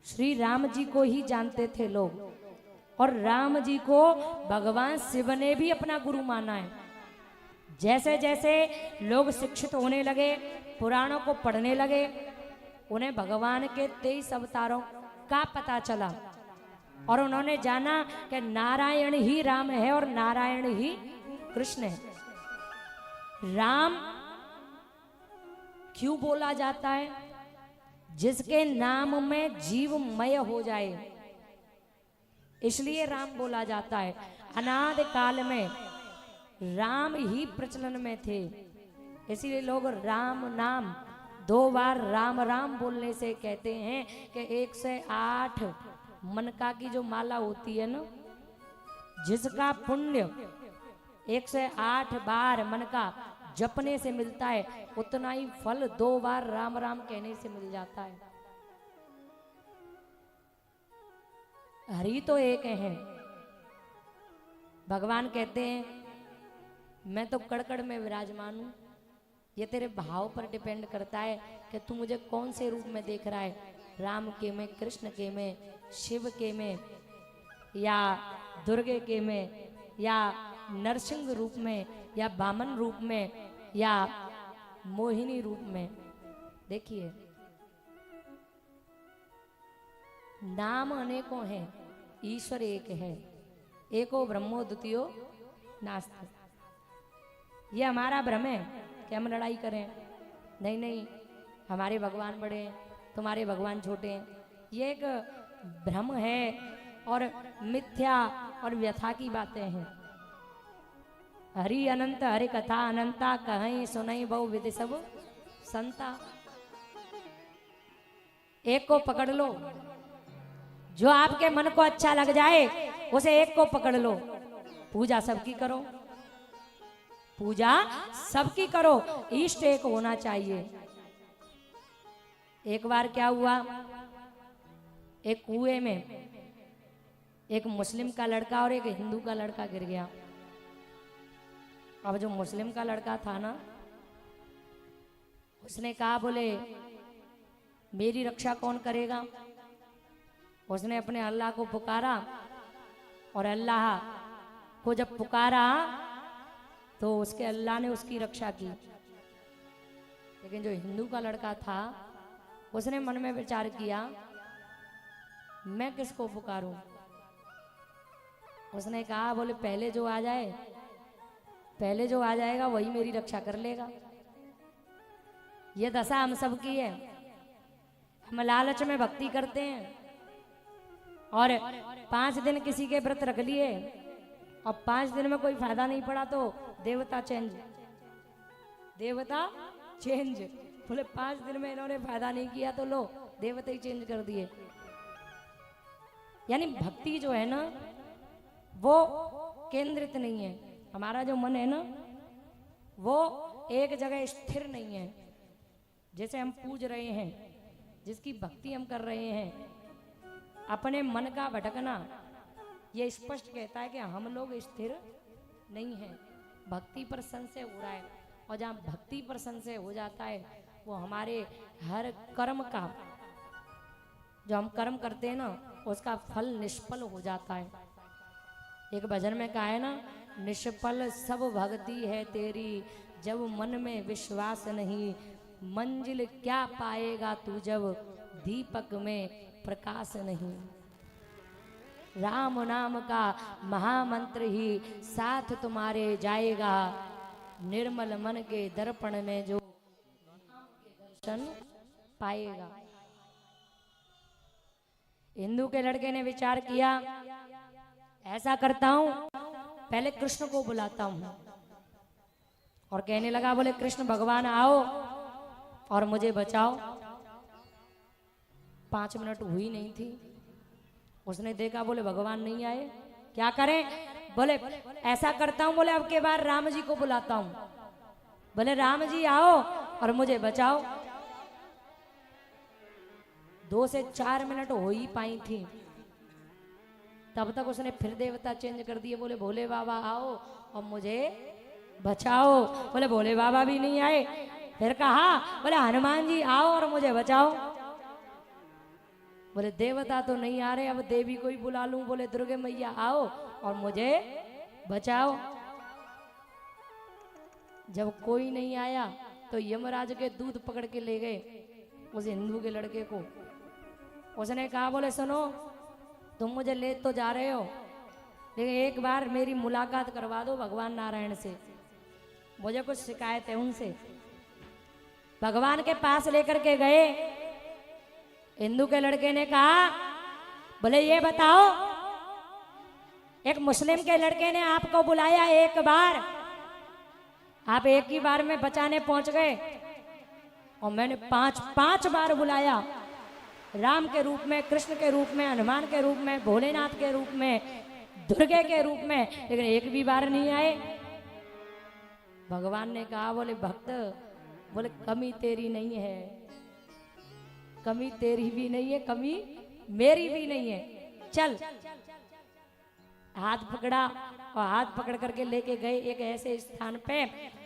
[SPEAKER 1] श्री राम जी को ही जानते थे लोग, और राम जी को भगवान शिव ने भी अपना गुरु माना है। जैसे जैसे लोग शिक्षित होने लगे, पुराणों को पढ़ने लगे, उन्हें भगवान के 23 अवतारों का पता चला और उन्होंने जाना कि नारायण ही राम है और नारायण ही कृष्ण है। राम क्यों बोला जाता है? जिसके नाम में जीवमय हो जाए, इसलिए राम बोला जाता है। अनादि काल में राम ही प्रचलन में थे, इसीलिए लोग राम नाम 2 बार राम राम बोलने से कहते हैं कि 108 मनका की जो माला होती है ना, जिसका पुण्य 108 बार मन का जपने से मिलता है, उतना ही फल 2 बार राम राम कहने से मिल जाता है। हरि तो एक है। भगवान कहते हैं मैं तो कड़कड़ में विराजमान हूं। ये तेरे भाव पर डिपेंड करता है कि तू मुझे कौन से रूप में देख रहा है, राम के में, कृष्ण के में, शिव के में, या दुर्गे के में, या नरसिंह रूप में, या वामन रूप में, या मोहिनी रूप में। देखिए नाम अनेकों हैं, ईश्वर एक है। एको ब्रह्मो द्वितीयो नास्ति। ये हमारा भ्रम है कि हम लड़ाई करें। नहीं नहीं, हमारे भगवान बड़े हैं, तुम्हारे भगवान छोटे हैं। ये एक भ्रम है और मिथ्या और व्यथा की बातें हैं। हरि अनंत हरि कथा अनंता, कहीं सुनई बहु विधि सब संता। एक को पकड़ लो, जो आपके मन को अच्छा लग जाए उसे एक को पकड़ लो। पूजा सबकी करो, पूजा सबकी करो, इष्ट एक होना चाहिए। एक बार क्या हुआ, एक कुएं में एक मुस्लिम का लड़का और एक हिंदू का लड़का गिर गया। अब जो मुस्लिम का लड़का था ना, उसने कहा बोले मेरी रक्षा कौन करेगा। उसने अपने अल्लाह को पुकारा और अल्लाह को जब पुकारा तो उसके अल्लाह ने उसकी रक्षा की। लेकिन जो हिंदू का लड़का था उसने मन में विचार किया मैं किसको पुकारूं। उसने कहा बोले पहले जो आ जाए, पहले जो आ जाएगा वही मेरी रक्षा कर लेगा। ये दशा हम सब की है। हम लालच में भक्ति करते हैं और 5 दिन किसी के व्रत रख लिए और 5 दिन में कोई फायदा नहीं पड़ा तो देवता चेंज, देवता चेंज। बोले 5 दिन में इन्होंने फायदा नहीं किया तो लो देवता ही चेंज कर दिए। यानी भक्ति जो है ना वो केंद्रित नहीं है। हमारा जो मन है ना वो एक जगह स्थिर नहीं है। जैसे हम पूज रहे हैं, जिसकी भक्ति हम कर रहे हैं, अपने मन का भटकना ये स्पष्ट कहता है कि हम लोग स्थिर नहीं हैं। भक्ति पर संशय हो रहा है, और जहाँ भक्ति पर संशय हो जाता है वो हमारे हर कर्म का, जो हम कर्म करते हैं ना, उसका फल निष्फल हो जाता है। एक भजन में कहा है ना, निष्फल सब भक्ति है तेरी, जब मन में विश्वास नहीं, मंजिल क्या पाएगा तू जब दीपक में प्रकाश नहीं। राम नाम का महामंत्र ही साथ तुम्हारे जाएगा, निर्मल मन के दर्पण में जो दर्शन पाएगा। हिंदू के लड़के ने विचार किया, ऐसा करता हूं, पहले कृष्ण को बुलाता हूं, और कहने लगा, बोले कृष्ण भगवान आओ और मुझे बचाओ। 5 मिनट हुई नहीं थी, उसने देखा, बोले भगवान नहीं आए, क्या करें? बोले ऐसा करता हूं, बोले अब के बार राम जी को बुलाता हूं, बोले राम जी आओ और मुझे बचाओ। 2 से 4 मिनट हो ही पाई थी, तब तक उसने फिर देवता चेंज कर दिए, बोले भोले बाबा आओ और मुझे बचाओ। बोले भोले बाबा भी नहीं आए, फिर कहा, बोले हनुमान जी आओ और मुझे बचाओ। बोले देवता तो नहीं आ रहे, अब देवी को ही बुला लूं, बोले दुर्गे मैया आओ और मुझे बचाओ। जब कोई नहीं आया तो यमराज के दूध पकड़ के ले गए उस हिंदू के लड़के को। उसने कहा, बोले सुनो, तुम मुझे ले तो जा रहे हो, लेकिन एक बार मेरी मुलाकात करवा दो भगवान नारायण से, मुझे कुछ शिकायत है उनसे। भगवान के पास लेकर के गए। हिंदू के लड़के ने कहा, बोले ये बताओ, एक मुस्लिम के लड़के ने आपको बुलाया एक बार, आप एक ही बार में बचाने पहुंच गए, और मैंने 5 बार बुलाया, राम के रूप में, कृष्ण के रूप में, हनुमान के रूप में, भोलेनाथ के रूप में, दुर्गे के रूप में, लेकिन एक भी बार नहीं आए। भगवान ने कहा, बोले भक्त, बोले कमी तेरी नहीं है, कमी तेरी भी नहीं है, कमी मेरी भी नहीं है, चल। हाथ पकड़ा और हाथ पकड़ करके लेके गए एक ऐसे स्थान पे,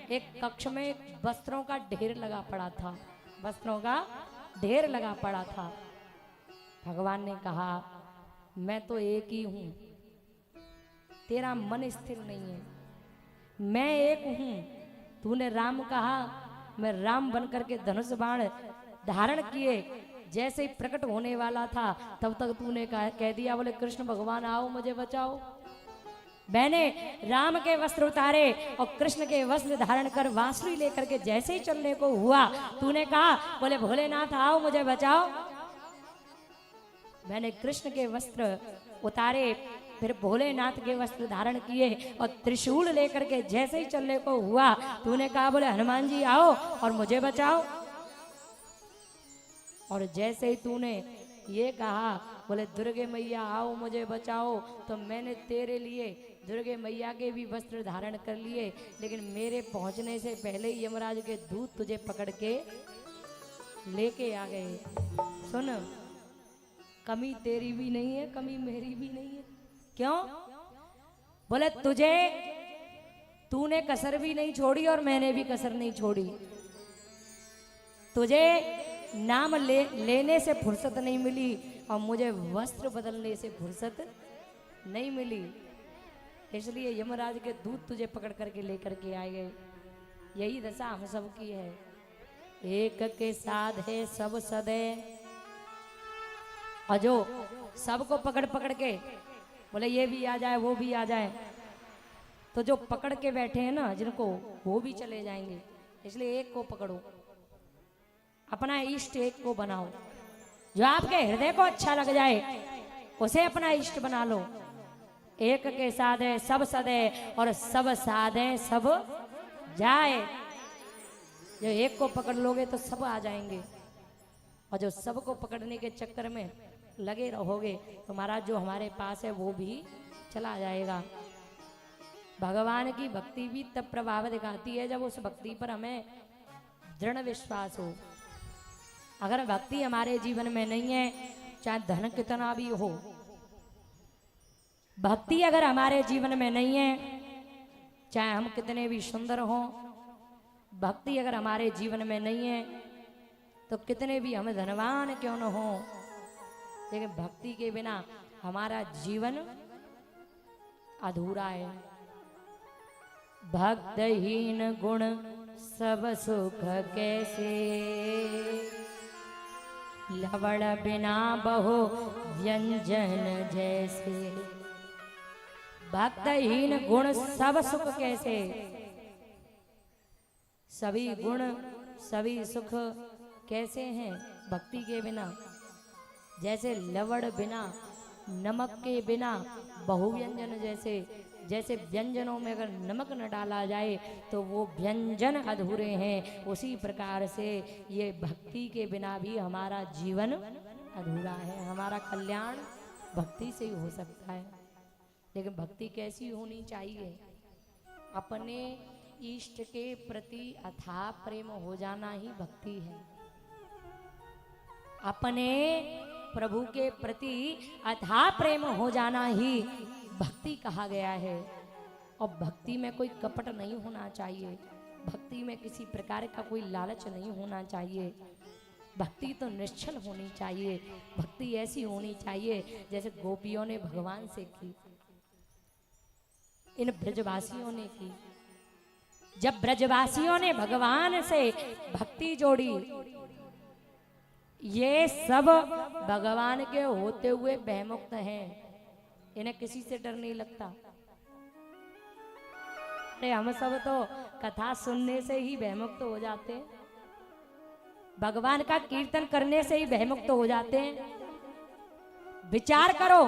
[SPEAKER 1] एक कक्ष में वस्त्रों का ढेर लगा पड़ा था, वस्त्रों का ढेर लगा पड़ा था। भगवान ने कहा, मैं तो एक ही हूं, तेरा मन स्थिर नहीं है, मैं एक हूं। तूने राम कहा, मैं राम बनकर के धनुष बाण धारण किए, जैसे ही प्रकट होने वाला था तब तक तूने कह दिया, बोले कृष्ण भगवान आओ मुझे बचाओ। मैंने राम के वस्त्र उतारे और कृष्ण के वस्त्र धारण कर बांसुरी लेकर के जैसे ही चलने को हुआ, तूने कहा, बोले भोलेनाथ आओ मुझे बचाओ। मैंने कृष्ण के वस्त्र उतारे, फिर भोलेनाथ के वस्त्र धारण किए, और त्रिशूल लेकर के जैसे ही चलने को हुआ, तूने कहा, बोले हनुमान जी आओ और मुझे बचाओ। और जैसे ही तूने ये कहा, बोले दुर्गे मैया आओ मुझे बचाओ, तो मैंने तेरे लिए दुर्गे मैया के भी वस्त्र धारण कर लिए, लेकिन मेरे पहुंचने से पहले ही यमराज के दूत तुझे पकड़ के लेके आ गए। सुन, कमी तेरी भी नहीं है, कमी मेरी भी नहीं है। क्यों? बोले तुझे, तूने कसर भी नहीं छोड़ी और मैंने भी कसर नहीं छोड़ी। तुझे नाम लेने से फुर्सत नहीं मिली और मुझे वस्त्र बदलने से फुर्सत नहीं मिली, इसलिए यमराज के दूत तुझे पकड़ करके लेकर के आए गए। यही दशा हम सब की है, एक के साथ है सब सदे। और जो सबको पकड़ पकड़ के बोले ये भी आ जाए वो भी आ जाए, तो जो पकड़ के बैठे हैं ना जिनको, वो भी चले जाएंगे। इसलिए एक को पकड़ो, अपना इष्ट एक को बनाओ, जो आपके हृदय को अच्छा लग जाए उसे अपना इष्ट बना लो। एक के साथ है सब सदे और सब साधे सब जाए। जो एक को पकड़ लोगे तो सब आ जाएंगे, और जो सबको पकड़ने के चक्कर में लगे रहोगे तो महाराज जो हमारे पास है वो भी चला जाएगा। भगवान की भक्ति भी तब प्रभाव दिखाती है जब उस भक्ति पर हमें दृढ़ विश्वास हो। अगर भक्ति हमारे जीवन में नहीं है, चाहे धन कितना भी हो, भक्ति अगर हमारे जीवन में नहीं है, चाहे हम कितने भी सुंदर हों, भक्ति अगर हमारे जीवन में नहीं है तो कितने भी हम धनवान क्यों न हो, लेकिन भक्ति के बिना हमारा जीवन अधूरा है। भक्तहीन गुण सब सुख कैसे, लवण बिना बहु व्यंजन जैसे। भक्तहीन गुण सब सुख कैसे, सभी गुण सभी सुख कैसे हैं भक्ति के बिना। जैसे लवण बिना, नमक के बिना बहुव्यंजन जैसे, जैसे व्यंजनों में अगर नमक न डाला जाए तो वो व्यंजन अधूरे हैं, उसी प्रकार से ये भक्ति के बिना भी हमारा जीवन अधूरा है। हमारा कल्याण भक्ति से ही हो सकता है, लेकिन भक्ति कैसी होनी चाहिए? अपने इष्ट के प्रति अथाह प्रेम हो जाना ही भक्ति है। अपने प्रभु के प्रति अथाह प्रेम हो जाना ही भक्ति कहा गया है। और भक्ति में कोई कपट नहीं होना चाहिए, भक्ति में किसी प्रकार का कोई लालच नहीं होना चाहिए। भक्ति तो निश्चल होनी चाहिए। भक्ति ऐसी होनी चाहिए जैसे गोपियों ने भगवान से की, इन ब्रजवासियों ने की। जब ब्रजवासियों ने भगवान से भक्ति जोड़ी, ये सब भगवान के होते हुए भयमुक्त हैं, इन्हें किसी से डर नहीं लगता। अरे हम सब तो कथा सुनने से ही भयमुक्त हो जाते हैं, भगवान का कीर्तन करने से ही भयमुक्त हो जाते हैं। विचार करो,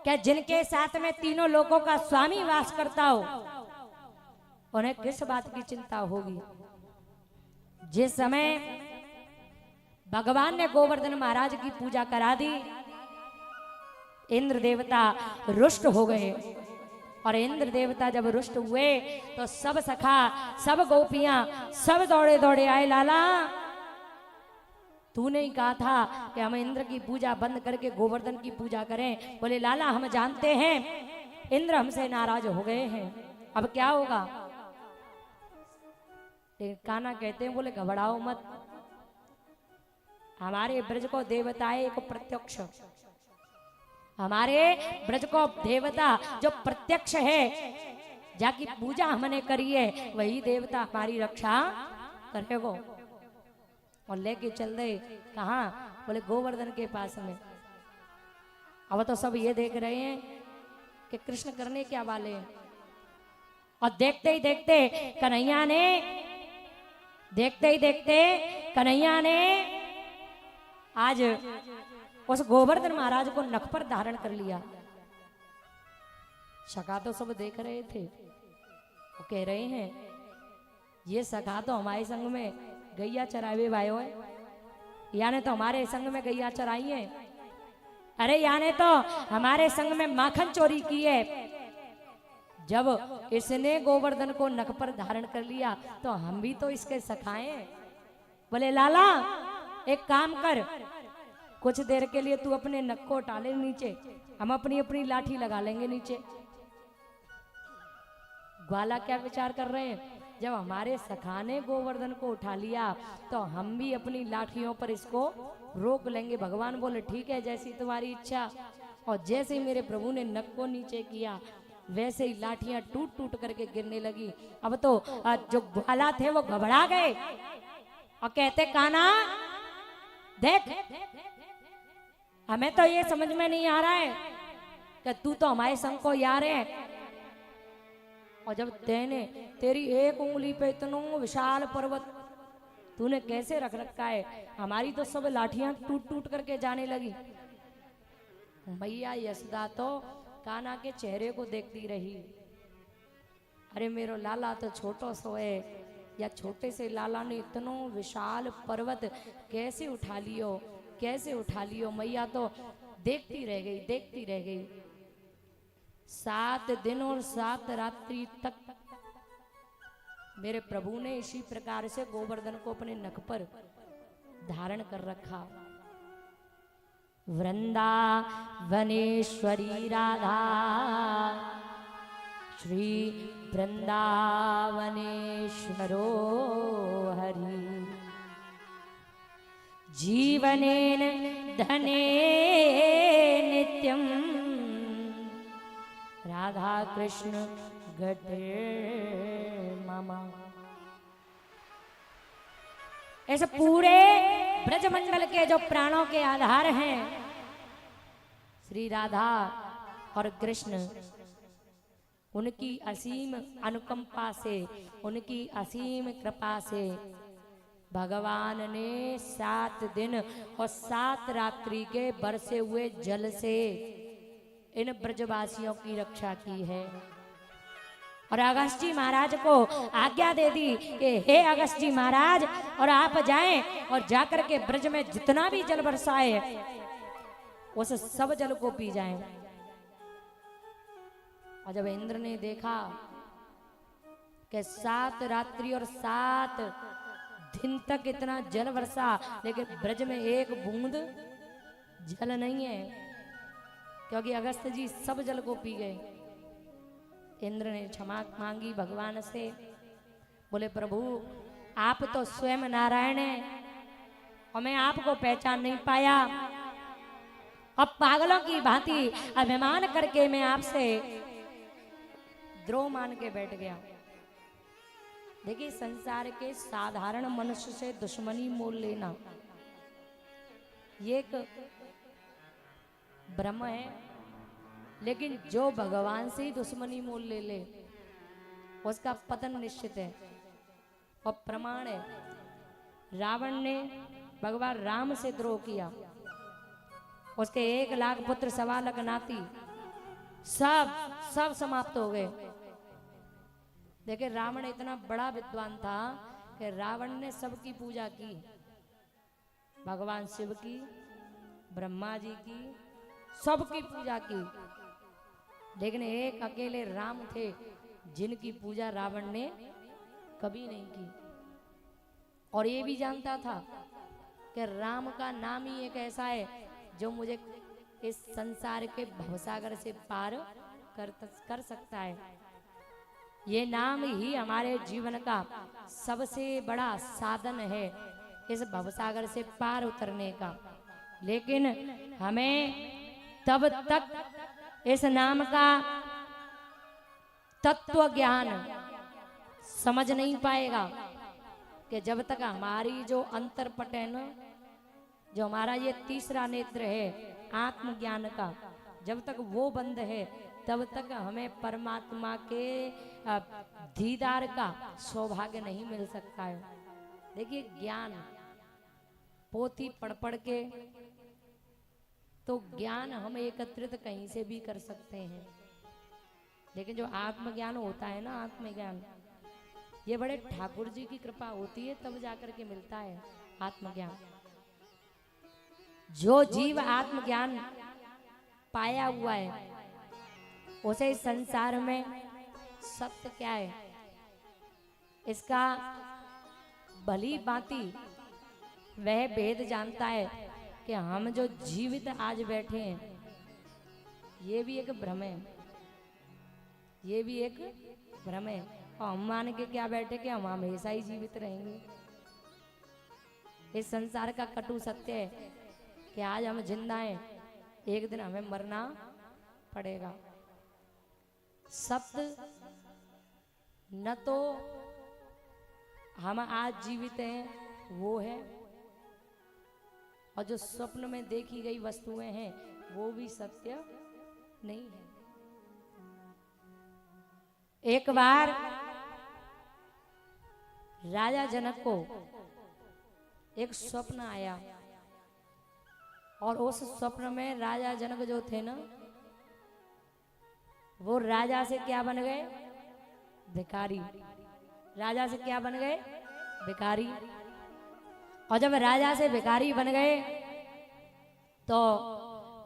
[SPEAKER 1] क्या जिनके साथ में तीनों लोगों का स्वामी वास करता हो, उन्हें किस बात की चिंता होगी? जिस समय भगवान ने गोवर्धन महाराज की पूजा करा दी, इंद्र देवता रुष्ट हो गए। और इंद्र देवता जब रुष्ट हुए तो सब सखा, सब गोपियां, सब दौड़े दौड़े आए। लाला, तूने ही कहा था कि हम इंद्र की पूजा बंद करके गोवर्धन की पूजा करें। बोले लाला, हम जानते हैं इंद्र हमसे नाराज हो गए हैं, अब क्या होगा? लेकिन कान्हा कहते हैं, बोले घबराओ मत, हमारे ब्रज को देवताएं को प्रत्यक्ष, हमारे ब्रज को देवता जो प्रत्यक्ष है, जाकी पूजा हमने करी है, वही देवता हमारी रक्षा करेगो। और लेके चल दे कहाँ? बोले गोवर्धन के पास में। अब तो सब ये देख रहे हैं कि कृष्ण करने क्या वाले हैं। और देखते ही देखते कन्हैया ने, देखते ही देखते कन्हैया ने आज उस गोवर्धन महाराज को नख पर धारण कर लिया। सखा तो सब देख रहे थे, वो कह रहे हैं ये सखा तो हमारे संग में गैया चरावे वायो है, याने तो हमारे संग में गैया चराई है, अरे याने तो हमारे संग में माखन चोरी की है। जब इसने गोवर्धन को नख पर धारण कर लिया तो हम भी तो इसके सखाए। बोले लाला, एक काम कर, कुछ देर के लिए तू अपने नख को उठा ले नीचे, हम अपनी अपनी लाठी लगा लेंगे नीचे। ग्वाला क्या विचार कर रहे हैं? जब हमारे सखा ने गोवर्धन को उठा लिया तो हम भी अपनी लाठियों पर इसको रोक लेंगे। भगवान बोले ठीक है, जैसी तुम्हारी इच्छा। और जैसे ही मेरे प्रभु ने नख को नीचे किया, वैसे ही लाठियां टूट टूट करके गिरने लगी। अब तो जो ग्वाला थे वो घबरा गए और कहते कान्हा देख, हमें तो ये समझ में नहीं आ रहा है कि तू तो हमारे संग को यार है, और जब तेरी एक उंगली पे इतना विशाल पर्वत तूने कैसे रख रखा है, हमारी तो सब लाठियां टूट टूट करके जाने लगी। मैया यशोदा तो कान्हा के चेहरे को देखती रही। अरे मेरो लाला तो छोटो सो है, या छोटे से लाला ने इतना विशाल पर्वत कैसे उठा लियो, कैसे उठा लियो। मैया तो देखती रह गई, देखती रह गई। 7 दिन और 7 रात्रि तक मेरे प्रभु ने इसी प्रकार से गोवर्धन को अपने नख पर धारण कर रखा। वृंदावनेश्वरी राधा श्री वृंदावनेश्वरो हरि जीवनेन धने नित्यं राधा कृष्ण गते मामा। ऐसे पूरे ब्रजमंडल के जो प्राणों के आधार हैं श्री राधा और कृष्ण, उनकी असीम अनुकंपा से, उनकी असीम कृपा से भगवान ने 7 दिन और 7 रात्रि के बरसे हुए जल से इन ब्रजवासियों की रक्षा की है। और अगस्त जी महाराज को आज्ञा दे दी कि हे अगस्त जी महाराज, और आप जाएं और जाकर के ब्रज में जितना भी जल बरसाए उस सब जल को पी जाएं। और जब इंद्र ने देखा कि 7 रात्रि और 7 दिन तक इतना जल वर्षा, लेकिन ब्रज में एक बूंद जल नहीं है, क्योंकि अगस्त जी सब जल को पी गए। इंद्र ने क्षमा मांगी भगवान से, बोले प्रभु आप तो स्वयं नारायण हैं और मैं आपको पहचान नहीं पाया। अब पागलों की भांति अभिमान करके मैं आपसे द्रोह मान के बैठ गया। देखिए, संसार के साधारण मनुष्य से दुश्मनी मोल लेना ये एक भ्रम है, लेकिन जो भगवान से ही दुश्मनी मोल ले ले उसका पतन निश्चित है। और प्रमाण है, रावण ने भगवान राम से द्रोह किया, उसके 1 लाख पुत्र 1.25 लाख नाती सब समाप्त हो गए। देखिए, रावण इतना बड़ा विद्वान था कि रावण ने सबकी पूजा की, भगवान शिव की, ब्रह्मा जी की, सबकी पूजा की, लेकिन एक अकेले राम थे जिनकी पूजा रावण ने कभी नहीं की। और ये भी जानता था कि राम का नाम ही एक ऐसा है जो मुझे इस संसार के भवसागर से पार कर सकता है। ये नाम ही हमारे जीवन का सबसे बड़ा साधन है इस भवसागर से पार उतरने का। लेकिन हमें तब तक इस नाम का तत्व ज्ञान समझ नहीं पाएगा कि जब तक हमारी जो अंतरपट है ना, जो हमारा ये तीसरा नेत्र है आत्मज्ञान का, जब तक वो बंद है तब तक हमें परमात्मा के दीदार का सौभाग्य नहीं मिल सकता है। देखिए, ज्ञान पोथी पढ़ के तो ज्ञान हम एकत्रित कहीं से भी कर सकते हैं, लेकिन जो आत्मज्ञान होता है ना, आत्मज्ञान ये बड़े ठाकुर जी की कृपा होती है तब जाकर के मिलता है आत्मज्ञान। जो जीव आत्मज्ञान पाया हुआ है उसे इस संसार में सत्य क्या है इसका भली भांति वह भेद जानता है कि हम जो जीवित आज बैठे हैं ये भी एक भ्रम है, ये भी एक भ्रम है। और हम मान के क्या बैठे कि हम हमेशा ही जीवित रहेंगे। इस संसार का कटु सत्य है कि आज हम जिंदा हैं, एक दिन हमें मरना पड़ेगा। सत्य न तो हम आज जीवित हैं वो है, और जो स्वप्न में देखी गई वस्तुएं हैं वो भी सत्य नहीं है। एक बार राजा जनक को एक स्वप्न आया और उस स्वप्न में राजा जनक जो थे ना, वो राजा से क्या बन गए? भिखारी। राजा से क्या बन गए? भिखारी। और जब राजा से भिखारी बन गए तो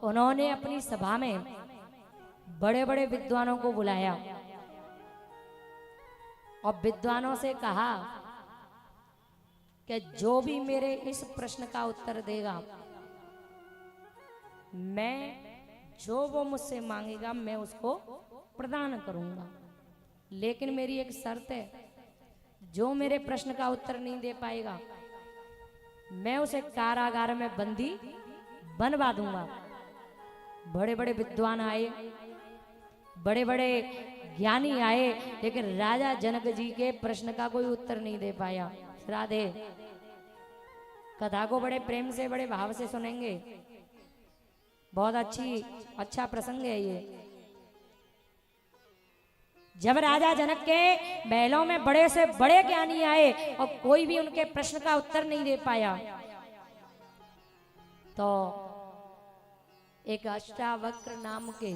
[SPEAKER 1] उन्होंने अपनी सभा में बड़े बड़े विद्वानों को बुलाया और विद्वानों से कहा कि जो भी मेरे इस प्रश्न का उत्तर देगा, मैं जो वो मुझसे मांगेगा मैं उसको प्रदान करूंगा, लेकिन मेरी एक शर्त है, जो मेरे प्रश्न का उत्तर नहीं दे पाएगा मैं उसे कारागार में बंदी बनवा दूंगा। बड़े बड़े विद्वान आए, बड़े बड़े ज्ञानी आए, लेकिन राजा जनक जी के प्रश्न का कोई उत्तर नहीं दे पाया। राधे, कथा को बड़े प्रेम से बड़े भाव से सुनेंगे, बहुत अच्छा प्रसंग है ये। जब राजा जनक के महलों में बड़े से बड़े ज्ञानी आए और कोई भी उनके प्रश्न का उत्तर नहीं दे पाया, तो एक अष्टावक्र नाम के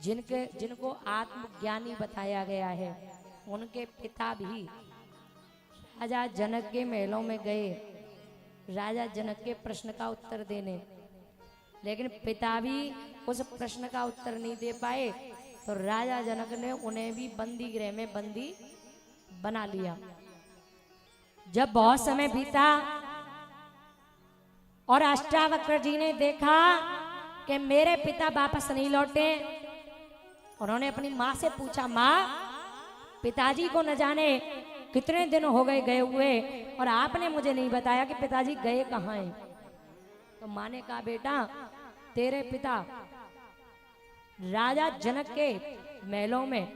[SPEAKER 1] जिनको आत्मज्ञानी बताया गया है, उनके पिता भी राजा जनक के महलों में गए राजा जनक के प्रश्न का उत्तर देने, लेकिन पिता भी उस प्रश्न का उत्तर नहीं दे पाए, तो राजा जनक ने उन्हें भी बंदी गृह में बंदी बना लिया। जब बहुत समय बीता और अष्टावक्र जी ने देखा कि मेरे पिता वापस नहीं लौटे, उन्होंने अपनी माँ से पूछा, माँ पिताजी को न जाने कितने दिन हो गए हुए और आपने मुझे नहीं बताया कि पिताजी गए कहाँ हैं। तो माँ ने कहा, बेटा तेरे पिता राजा जनक के महलों में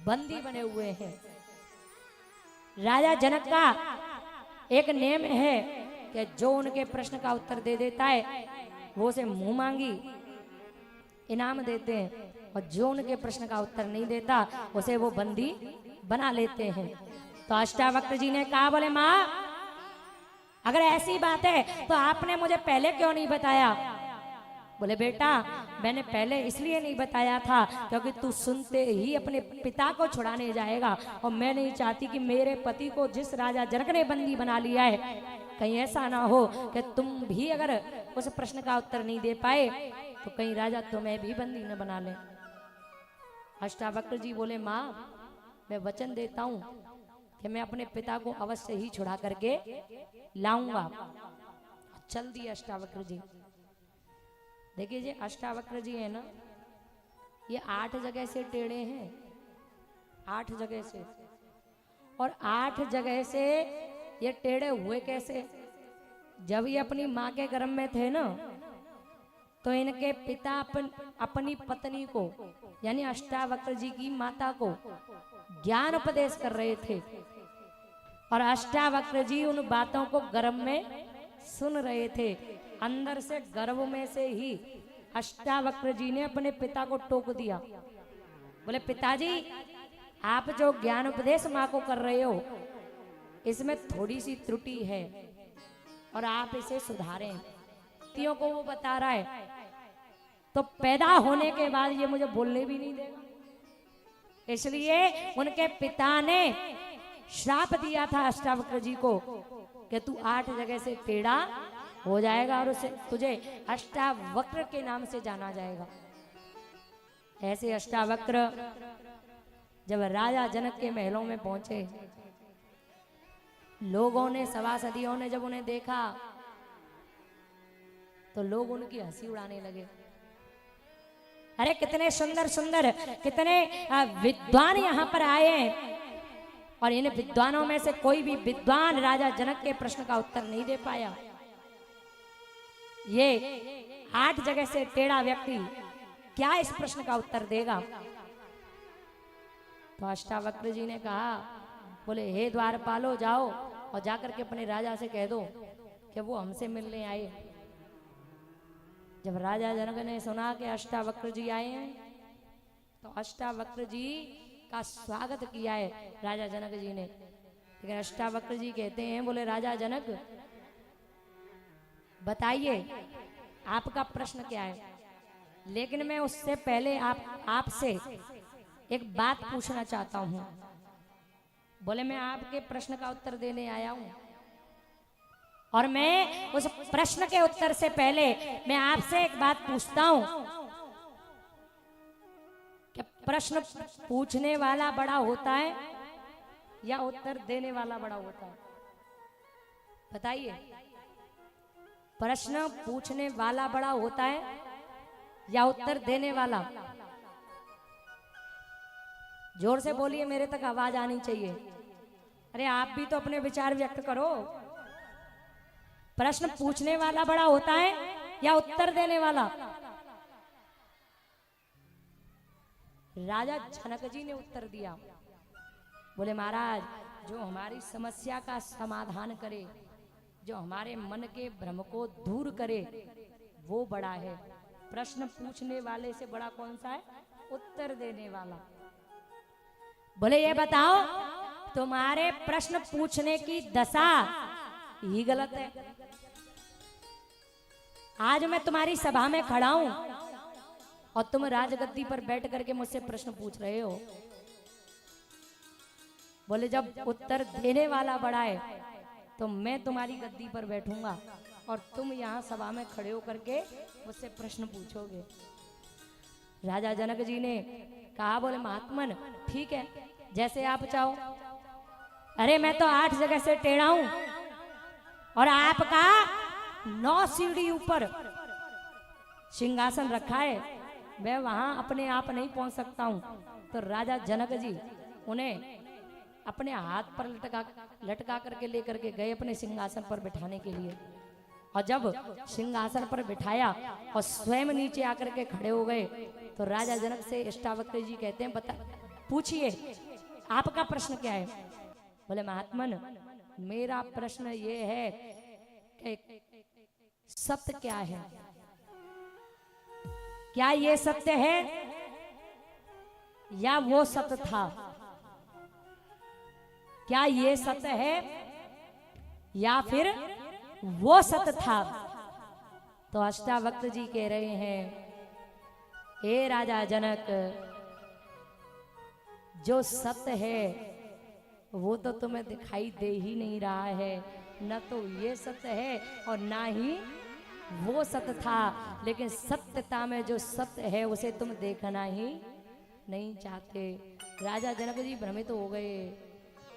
[SPEAKER 1] बंदी बने हुए हैं। राजा जनक का एक नियम है कि जो उनके प्रश्न का उत्तर दे देता है वो उसे मुंह मांगी इनाम देते हैं, और जो उनके प्रश्न का उत्तर नहीं देता उसे वो बंदी बना लेते हैं। तो अष्टावक्र जी ने कहा, बोले माँ अगर ऐसी बात है तो आपने मुझे पहले क्यों नहीं बताया। बोले बेटा मैंने पहले इसलिए नहीं बताया था क्योंकि तू सुनते ही अपने पिता को छुड़ाने जाएगा, और मैं नहीं चाहती कि मेरे पति को जिस राजा जनक ने बंदी बना लिया है कहीं ऐसा ना हो कि तुम भी अगर उस प्रश्न का उत्तर नहीं दे पाए तो कहीं राजा तुम्हें भी बंदी न बना ले। अष्टावक्र जी बोले, माँ मैं वचन देता हूँ कि मैं अपने पिता को अवश्य ही छुड़ा करके लाऊंगा। चल दिए अष्टावक्र जी। देखिए ये अष्टावक्र जी है ना, ये 8 जगह से टेढ़े हैं, 8 जगह से, और 8 जगह से ये टेढ़े हुए कैसे। जब ये अपनी माँ के गर्भ में थे ना, तो इनके पिता अपनी पत्नी को यानी अष्टावक्र जी की माता को ज्ञान उपदेश कर रहे थे, और अष्टावक्र जी उन बातों को गर्भ में सुन रहे थे। अंदर से गर्भ में से ही अष्टावक्र जी ने अपने पिता को टोक दिया। बोले, पिताजी आप जो ज्ञान उपदेश माँ को कर रहे हो इसमें थोड़ी सी त्रुटि है और आप इसे सुधारें। तियों को वो बता रहा है, तो पैदा होने के बाद ये मुझे बोलने भी नहीं देगा, इसलिए उनके पिता ने श्राप दिया था अष्टावक्र जी को कि तू 8 जगह से टेढ़ा हो जाएगा और उसे तुझे अष्टावक्र के नाम से जाना जाएगा। ऐसे अष्टावक्र जब राजा जनक के महलों में पहुंचे, लोगों ने सभासदियों ने जब उन्हें देखा तो लोग उनकी हंसी उड़ाने लगे। अरे कितने सुंदर सुंदर कितने विद्वान यहाँ पर आए हैं, और इन विद्वानों में से कोई भी विद्वान राजा जनक के प्रश्न का उत्तर नहीं दे पाया। ये 8 जगह से टेढ़ा व्यक्ति क्या इस प्रश्न का उत्तर देगा। तो अष्टावक्र जी ने कहा, बोले हे द्वारपालो जाओ और जाकर के अपने राजा से कह दो कि वो हमसे मिलने आए। जब राजा जनक ने सुना कि अष्टावक्र जी आए हैं तो अष्टावक्र जी का स्वागत किया है राजा जनक जी ने। लेकिन अष्टावक्र जी कहते हैं, बोले राजा जनक बताइए आपका प्रश्न क्या है, लेकिन मैं उससे पहले आपसे एक बात पूछना चाहता हूं। बोले मैं आपके प्रश्न का उत्तर देने आया हूं, और मैं उस प्रश्न के उत्तर से पहले मैं आपसे एक बात पूछता हूं कि प्रश्न पूछने वाला बड़ा होता है या उत्तर देने वाला बड़ा होता है? बताइए, प्रश्न पूछने वाला बड़ा होता है या उत्तर देने वाला? जोर से बोलिए, मेरे तक आवाज आनी चाहिए। अरे आप भी तो अपने विचार व्यक्त करो। प्रश्न पूछने वाला बड़ा होता है या उत्तर देने वाला? राजा जनक जी ने उत्तर दिया, बोले महाराज, जो हमारी समस्या का समाधान करे, जो हमारे मन के भ्रम को दूर करे, वो बड़ा है। प्रश्न पूछने वाले से बड़ा कौन सा है? उत्तर देने वाला। बोले ये बताओ, तुम्हारे प्रश्न पूछने की दशा ही गलत है। आज मैं तुम्हारी सभा में खड़ा हूं और तुम राजगद्दी पर बैठ करके मुझसे प्रश्न पूछ रहे हो। बोले जब उत्तर देने वाला बड़ा है तो मैं तुम्हारी गद्दी पर बैठूंगा और तुम यहाँ सभा में खड़े होकर के मुझसे प्रश्न पूछोगे। राजा जनक जी ने कहा, बोले महात्मन ठीक है, जैसे आप चाहो। अरे मैं तो 8 जगह से टेढ़ा हूं और आपका 9 सीढ़ी ऊपर सिंहासन रखा है, मैं वहां अपने आप नहीं पहुंच सकता हूं। तो राजा जनक जी उन्हें अपने हाथ पर लटका करके लेकर के गए अपने सिंहासन पर बिठाने के लिए। और जब सिंहासन पर बिठाया और स्वयं नीचे आकर के खड़े हो गए तो राजा जनक से अष्टावक्र जी कहते हैं, बता पूछिए आपका प्रश्न क्या है? बोले महात्मन, मेरा प्रश्न ये है कि सत्य क्या है? क्या ये सत्य है या वो सत्य था? क्या ये सत्य है या फिर वो सत्य था? तो अष्टावक्र जी कह रहे हैं, हे राजा जनक, जो सत्य है वो तो तुम्हें दिखाई दे ही नहीं रहा है। न तो ये सत्य है और ना ही वो सत्य था, लेकिन सत्यता में जो सत्य है उसे तुम देखना ही नहीं चाहते। राजा जनक जी भ्रमित हो गए।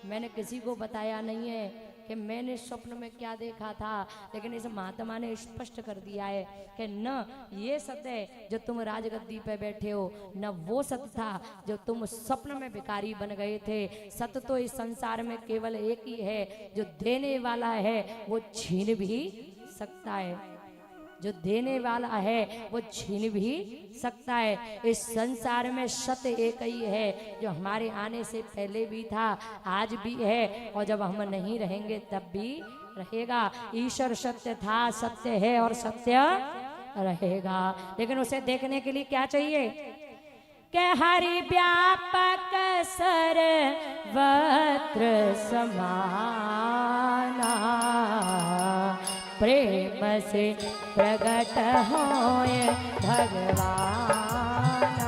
[SPEAKER 1] मैंने किसी को बताया नहीं है कि मैंने स्वप्न में क्या देखा था, लेकिन इस महात्मा ने स्पष्ट कर दिया है कि न ये सत्य है जो तुम राजगद्दी पे बैठे हो, न वो सत्य था जो तुम स्वप्न में भिखारी बन गए थे। सत्य तो इस संसार में केवल एक ही है, जो देने वाला है वो छीन भी सकता है। जो देने वाला है वो छीन भी सकता है। इस संसार में सत्य एक ही है, जो हमारे आने से पहले भी था, आज भी है, और जब हम नहीं रहेंगे तब भी रहेगा। ईश्वर सत्य था, सत्य है और सत्य रहेगा। लेकिन उसे देखने के लिए क्या चाहिए? कि हरि व्यापक सर्वत्र समाना, प्रेम से प्रगट होए भगवान।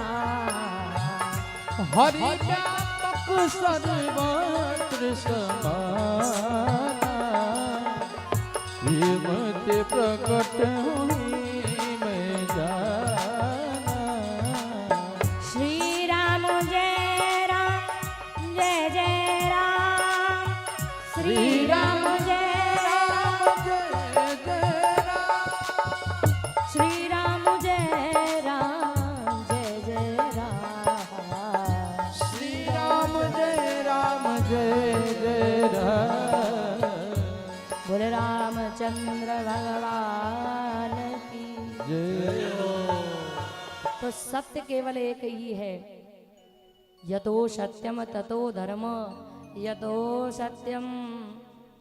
[SPEAKER 3] हरि व्यापक सर्वत्र समाना, प्रेम से प्रगट हुई मैं जाना।
[SPEAKER 1] श्री राम जय राम, जय जय राम। श्री राम जय श्री राम जय राम, जय जय राम।
[SPEAKER 3] श्री राम जय राम, जय जय राम।
[SPEAKER 1] बोले रामचंद्र भगवान की
[SPEAKER 3] जय हो।
[SPEAKER 1] तो सत्य केवल एक ही है। यतो सत्यम ततो धर्म, यतो सत्यम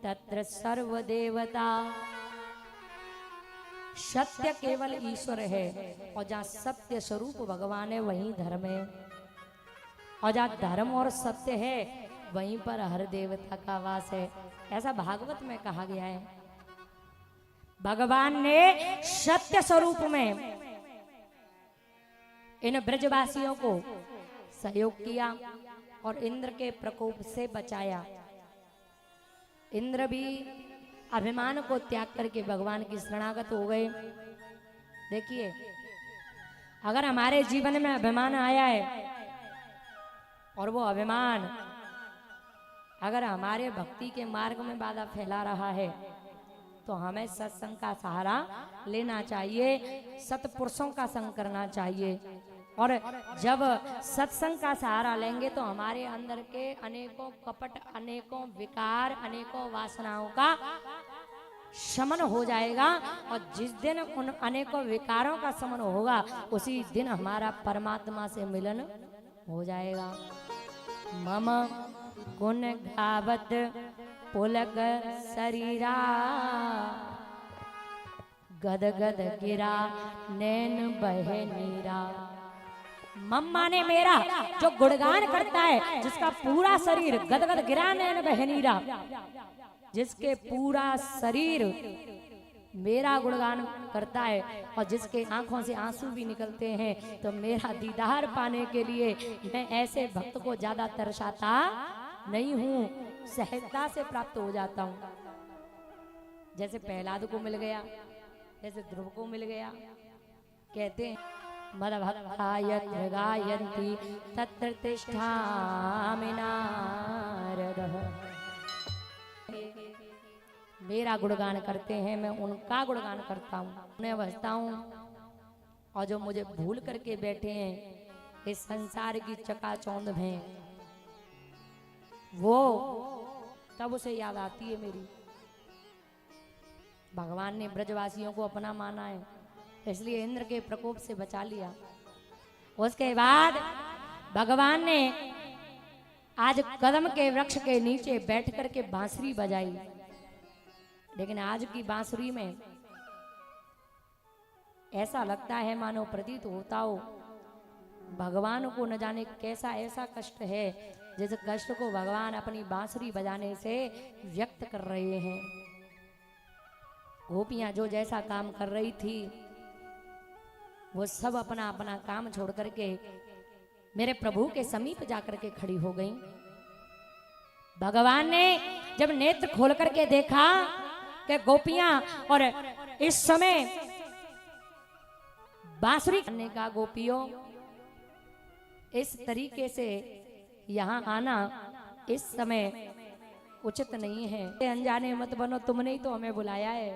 [SPEAKER 1] तत्र सर्वदेवता। सत्य केवल ईश्वर है, और जहाँ सत्य स्वरूप भगवान है वहीं धर्म है, और जहाँ धर्म और सत्य है वहीं पर हर देवता का वास है। ऐसा भागवत में कहा गया है। भगवान ने सत्य स्वरूप में इन ब्रजवासियों को सहयोग किया और इंद्र के प्रकोप से बचाया। इंद्र भी अभिमान को त्याग करके भगवान की शरणागत हो गए। देखिए, अगर हमारे जीवन में अभिमान आया है और वो अभिमान अगर हमारे भक्ति के मार्ग में बाधा फैला रहा है तो हमें सत्संग का सहारा लेना चाहिए, सत्पुरुषों का संग करना चाहिए। और जब सत्संग का सहारा लेंगे तो हमारे अंदर के अनेकों कपट, अनेकों विकार, अनेकों वासनाओं का शमन हो जाएगा। और जिस दिन उन अनेकों विकारों का शमन होगा उसी दिन हमारा परमात्मा से मिलन हो जाएगा। मम गुण गावत पुलक शरीरा, गद गद गिरा नैन बहे नीरा। मम्मा ने मेरा, जो गुणगान करता है, जिसका पूरा शरीर गदगद गिरा नैन बहे नीरा, जिसके पूरा शरीर मेरा गुणगान करता है और जिसके आंखों से आंसू भी निकलते हैं, तो मेरा दीदार पाने के लिए मैं ऐसे भक्त को ज्यादा तरसाता नहीं हूँ, सहजता से प्राप्त हो जाता हूँ। जैसे प्रहलाद को मिल गया, जैसे ध्रुव को मिल गया। कहते हैं मदभक्ता यत्र गायन्ति तत्र तिष्ठामि नारदः। मेरा गुणगान करते हैं, मैं उनका गुणगान करता हूँ, उन्हें बजता हूँ। और जो मुझे भूल करके बैठे हैं इस संसार की चकाचौंध में, वो तब उसे याद आती है मेरी। भगवान ने ब्रजवासियों को अपना माना है, इसलिए इंद्र के प्रकोप से बचा लिया। उसके बाद भगवान ने आज कदम के वृक्ष के नीचे बैठ करके बांसुरी बजाई। लेकिन आज की बांसुरी में ऐसा लगता है मानो प्रतीत होता हो भगवान को न जाने कैसा ऐसा कष्ट है, जिस कष्ट को भगवान अपनी बांसुरी बजाने से व्यक्त कर रहे हैं। गोपियां जो जैसा काम कर रही थी वो सब अपना अपना काम छोड़ करके मेरे प्रभु के समीप जाकर के खड़ी हो गईं। भगवान ने जब नेत्र खोल करके देखा कि गोपियां और इस समय बांसुरी करने का, गोपियों इस तरीके से यहाँ आना इस समय उचित नहीं है, अनजाने मत बनो, तुमने ही तो हमें बुलाया है।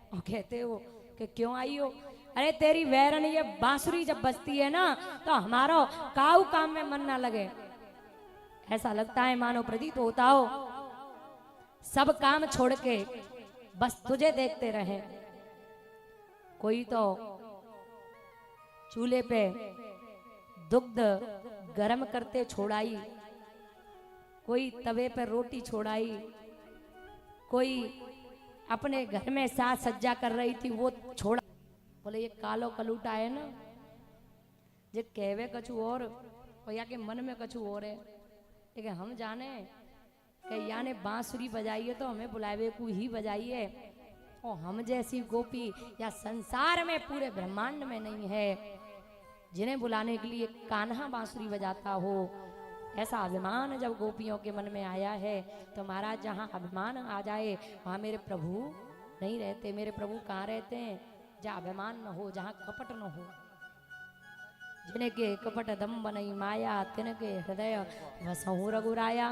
[SPEAKER 1] और कहते हो कि क्यों आई हो? अरे तेरी वैरण ये बांसुरी जब बजती है ना तो हमारा काऊ काम में मन ना लगे। ऐसा लगता है मानो प्रतीत होता हो सब काम छोड़ के बस तुझे देखते रहे। कोई तो चूल्हे पे दुग्ध गरम करते छोड़ाई, कोई तवे पर रोटी छोड़ाई, कोई अपने घर में साज सज्जा कर रही थी वो छोड़ा। बोले ये कालो कलूटा है ना, जे कहवे कछु और या के मन में कछु और है। लेकिन हम जाने कि याने बांसुरी बजाइए तो हमें बुलावे को ही बजाइए, और हम जैसी गोपी या संसार में पूरे ब्रह्मांड में नहीं है जिन्हें बुलाने के लिए कान्हा बांसुरी बजाता हो। ऐसा अभिमान जब गोपियों के मन में आया है तो महाराज जहाँ अभिमान आ जाए वहाँ मेरे प्रभु नहीं रहते। मेरे प्रभु कहाँ रहते हैं? जहाँ अभिमान न हो, जहाँ कपट न हो। जिनके कपट दम बनई माया तिनके हृदय वसहु रघुराया।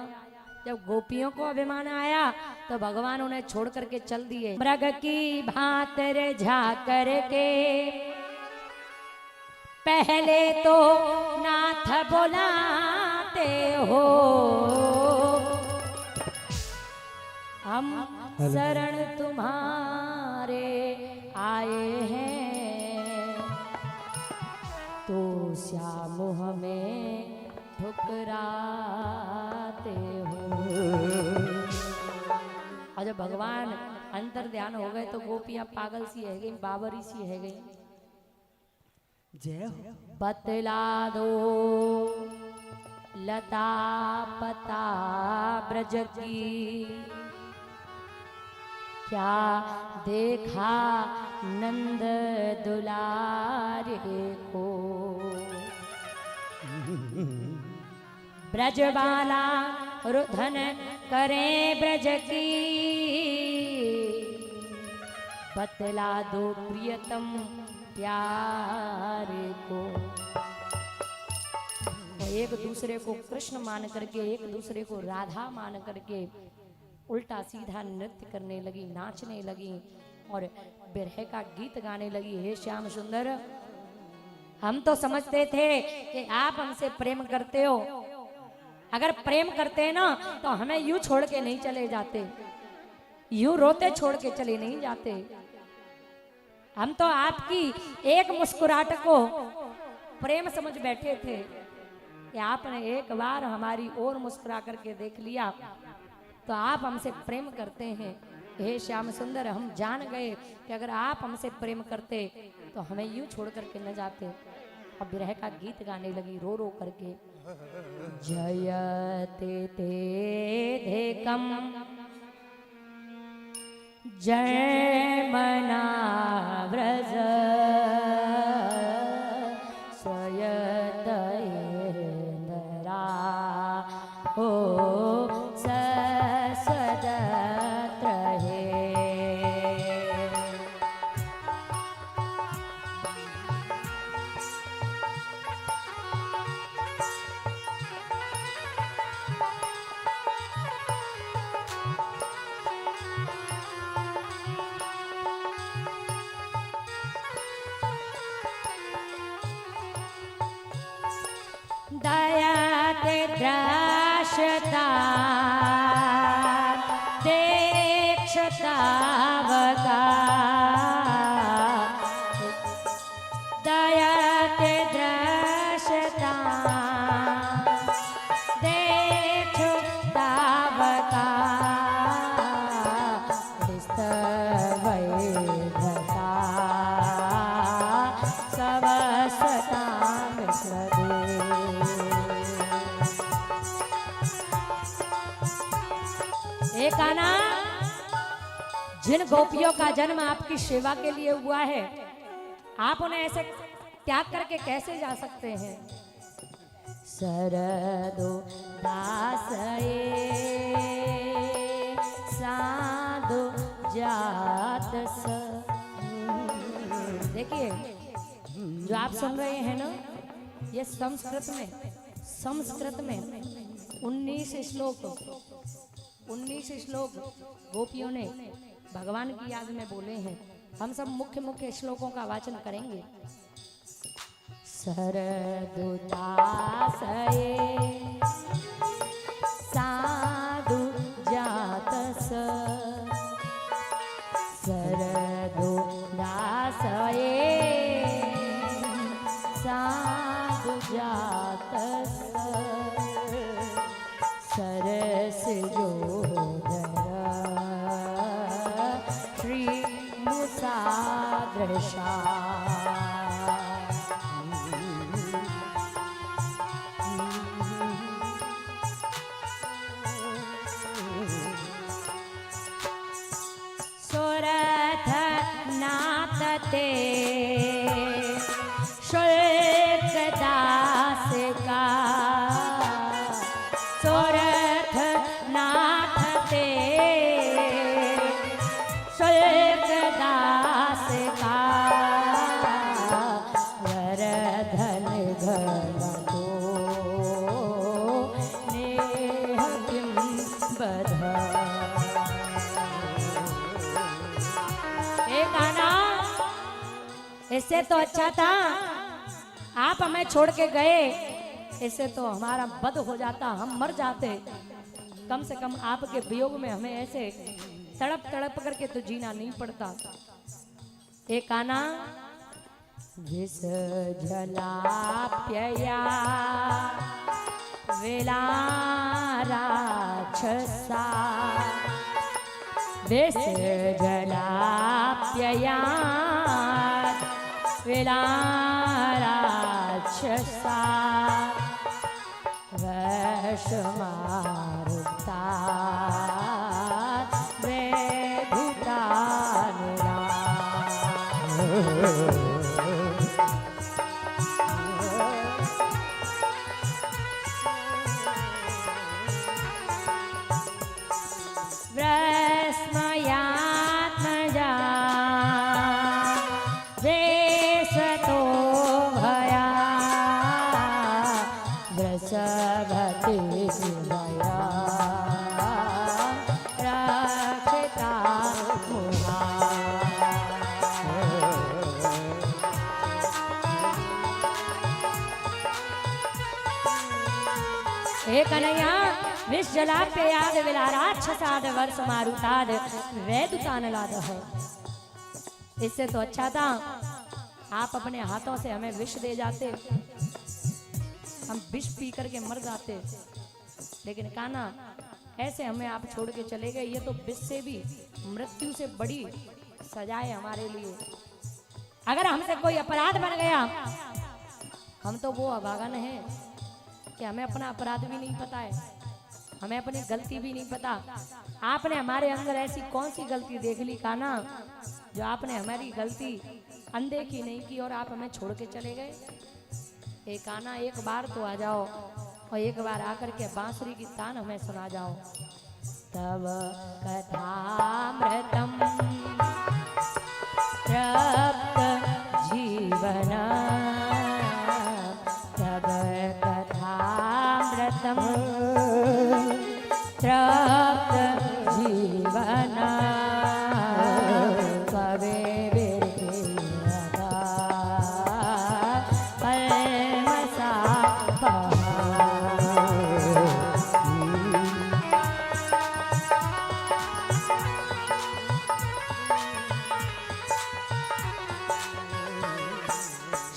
[SPEAKER 1] जब गोपियों को अभिमान आया तो भगवान उन्हें छोड़ करके चल दिए। मृग की भांतर झा करके पहले तो नाथ बुलाते हो, हम शरण तुम्हारे आए हैं, तो श्याम हमें ठुकराते हो। और जब भगवान अंतर ध्यान हो गए तो गोपियां पागल सी है गई, बाबरी सी है गई। बतला दो लता पता ब्रज की, क्या देखा नंद दुलारे को, ब्रजबाला रुधन करे ब्रज की, बतला दो प्रियतम प्यार को। एक दूसरे को कृष्ण मान करके, एक दूसरे को राधा मान करके उल्टा सीधा नृत्य करने लगी, नाचने लगी और बिरह का गीत गाने लगी। हे श्याम सुंदर, हम तो समझते थे कि आप हमसे प्रेम करते हो, अगर प्रेम करते ना तो हमें यूं छोड़ के नहीं चले जाते, यूं रोते छोड़ के चले नहीं जाते। हम तो आपकी एक मुस्कुराहट को प्रेम समझ बैठे थे कि आपने एक बार हमारी ओर मुस्कुरा करके देख लिया तो आप हमसे प्रेम करते हैं। हे श्याम सुंदर, हम जान गए कि अगर आप हमसे प्रेम करते तो हमें यूं छोड़ करके न जाते। अब विरह का गीत गाने लगी रो रो करके। जयते ते धेकम जय मना व्रज स्वयतयेन्द्रा हो ससदत्र हे। दयाते द्रष्टा देक्षतावका, दयाते द्रष्टा देक्षतावका, स्तवैधता सवसता मिश्रदे। एक आना, जिन गोपियों का जन्म आपकी सेवा के लिए हुआ है, आप उन्हें ऐसे त्याग करके कैसे जा सकते हैं। सरदो दासये साधु जात स। देखिए, जो आप सुन रहे हैं ना, ये संस्कृत में 19 श्लोक गोपियों ने भगवान की याद में बोले हैं। हम सब मुख्य मुख्य श्लोकों का वाचन करेंगे। सरदुदासये साधु जातस, सरदुदासये साधु जातस, सरस श्री मुसादृशा। सुरथ नाथ ते शुल्क दास का, सुरथ नाथ ते शुल्क दास का, वरधन घन दो नेह किम बधा। एक आना, इससे तो अच्छा था आप हमें छोड़ के गए, इससे तो हमारा वध हो जाता, हम मर जाते। कम से कम आपके वियोग में हमें ऐसे तड़प तड़प करके तो जीना नहीं पड़ता। एक आना, विष जलाप्यया विलाराक्षसा, विष जलाप्यया विलाराक्षसा, वशमारुता वेधुता निरा। व्रस्मयात्मजा वृषभते शिवया रक्षता मुहा। हे कन्हैया विष जलाप्ययाद विलाराक्षसाद वर्ष मारुताद वैदुतानलाद है। इससे तो अच्छा था आप अपने हाथों से हमें विष दे जाते, हम विष पी करके मर जाते। लेकिन कान्हा ऐसे हमें आप छोड़ के चले गए, ये तो विष से भी मृत्यु से बड़ी सजाए हमारे लिए। अगर हमसे कोई अपराध बन गया, हम तो वो अभागन है कि हमें अपना अपराध भी नहीं पता है, हमें अपनी गलती भी नहीं पता। आपने हमारे अंदर ऐसी कौन सी गलती देख ली कान्हा, जो आपने हमारी गलती अनदेखी नहीं की और आप हमें छोड़ के चले गए। एक कान्हा एक बार तो आ जाओ और एक बार आकर के बांसुरी की तान हमें सुना जाओ। तब कथामृतम तृप्त जीवन, तब कथामृतम तृप्त जीवन, कवे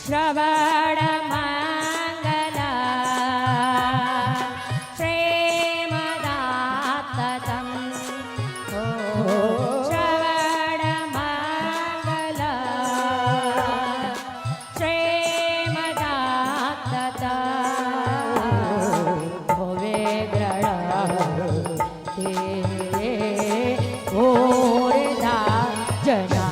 [SPEAKER 1] श्रवण मंगल श्रीमदाततं श्रवण मंगल श्रीमदाततं भुवे गृह्णते ऊर्धा जना।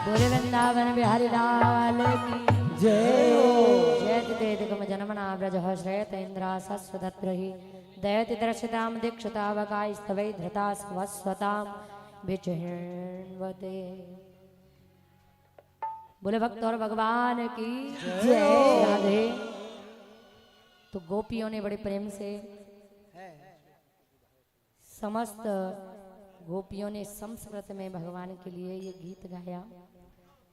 [SPEAKER 1] बोले वृंदावन बिहारी लाल की
[SPEAKER 2] जय।
[SPEAKER 1] जयतिदेदिकम जन्मना व्रजः श्रेयत इंद्रा सस्वदत्रहि दयति दर्शिताम दीक्षितावकास्तवै धृता स्वस्वताम विचिन्वते। बोले भक्त और भगवान की जय। राधे। तो गोपियों ने बड़े प्रेम से, समस्त गोपियों ने संस्कृत में भगवान के लिए ये गीत गाया।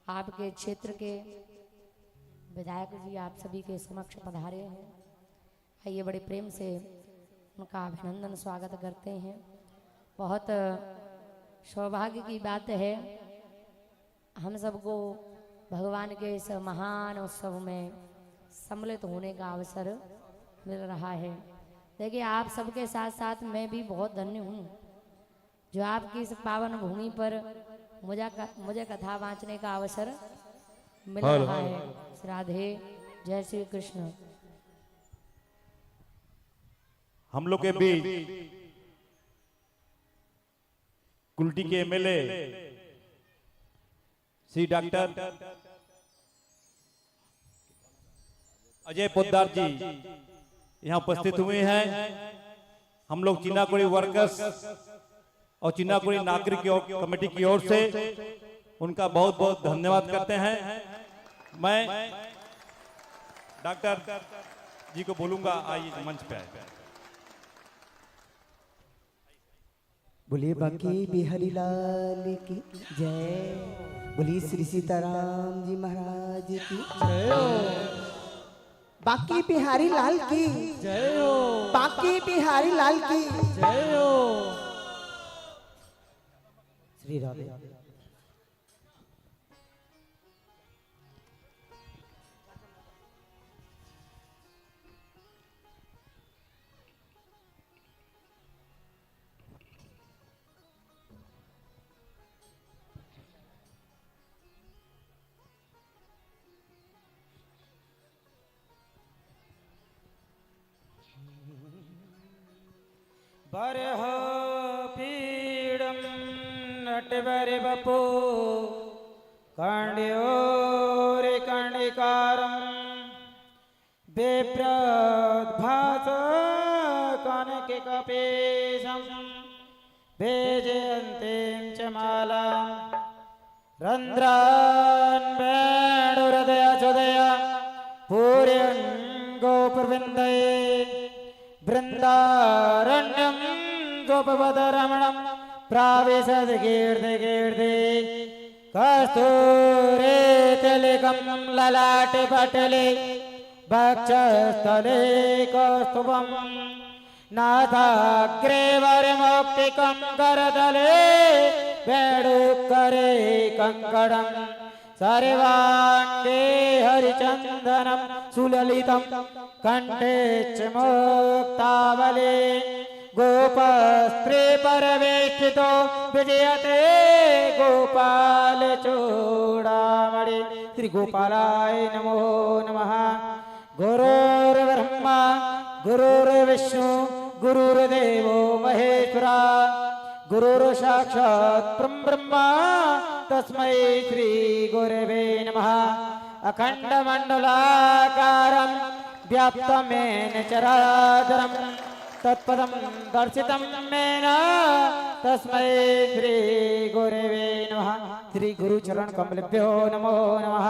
[SPEAKER 1] आपके क्षेत्र के विधायक जी आप सभी के समक्ष पधारे हैं। आइए बड़े प्रेम से उनका अभिनंदन स्वागत करते हैं। बहुत सौभाग्य की बात है हम सबको भगवान के इस महान उत्सव में सम्मिलित होने का अवसर मिल रहा है। देखिए आप सबके साथ साथ मैं भी बहुत धन्य हूँ जो आपकी इस पावन भूमि पर मुझे कथा वांचने का अवसर मिल रहा है। राधे। जय श्री कृष्ण।
[SPEAKER 5] हम लोग के बीच कुल्टी के एमएलए श्री डॉक्टर अजय पोद्दार जी यहाँ उपस्थित हुए हैं। हम लोग चिनाकोड़ी वर्कर्स और चिनाकोड़ी नागरिक कमेटी की ओर से उनका बहुत बहुत धन्यवाद करते हैं। मैं डॉक्टर जी को बोलूंगा आइए मंच पे आए।
[SPEAKER 2] बोलिए बाकी बिहारी लाल की जय। बोलिए श्री सीताराम जी महाराज
[SPEAKER 1] जी की
[SPEAKER 2] बाकी बिहारी लाल की
[SPEAKER 3] जय हो
[SPEAKER 2] बाकी बिहारी लाल की
[SPEAKER 3] जय हो।
[SPEAKER 4] श्री राधे। बरह पीड़म नटवर बपो कांड्योरे कांडिकारम बेप्रभास कनके कपेशम भेजयन्तीं च मालां रन्ध्रान् वेणुहृदय सुदय पूर्यन् गोपवृन्दये वृन्दारण्यं गोपवदरमणं प्राविशद कीर्ति कस्तूरे तिलकं ललाटे पटले वक्षस्थले कौस्तुभं नाथाग्रे वरमौक्तिकं करतले वेणुकरे कङ्कणं सर्वाङ्गे हरिचन्दनं सुललितं कंठे च मुक्तावले गोपस्त्री परवेष्टितो विजयते गोपाल चूड़ामणि। श्री गोपालाय नमो नमः। गुरुर्ब्रह्मा गुरुर्विष्णु गुरुर्देवो महेश्वरा गुरुर्साक्षात् परब्रह्मा तस्मै श्री गुरवे नमः। अखण्डमण्डलाकारं व्याप्तमेन चराचरं तत्पदं दर्शितं मेन तस्मै श्री गुरवे नमः। श्री गुरुचरण कमलेभ्यो नमो नमः।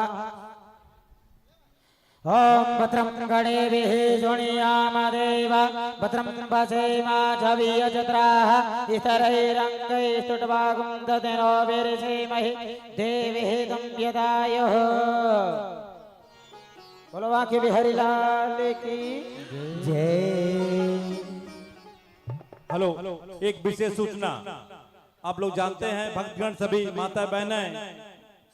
[SPEAKER 4] ओम भद्रं गणेभिः शृणुयामदेव भद्रं पश्येमाक्षभिर्यजत्राः स्थिरैरङ्गैस्तुट्वागुं दधिनो विरसेमहि देवीः तं यदायुः। बोलो बांके बिहारी लाल की
[SPEAKER 2] जय।
[SPEAKER 5] हेलो, एक विशेष सूचना। आप लोग जानते हैं भक्तगण सभी माता बहनें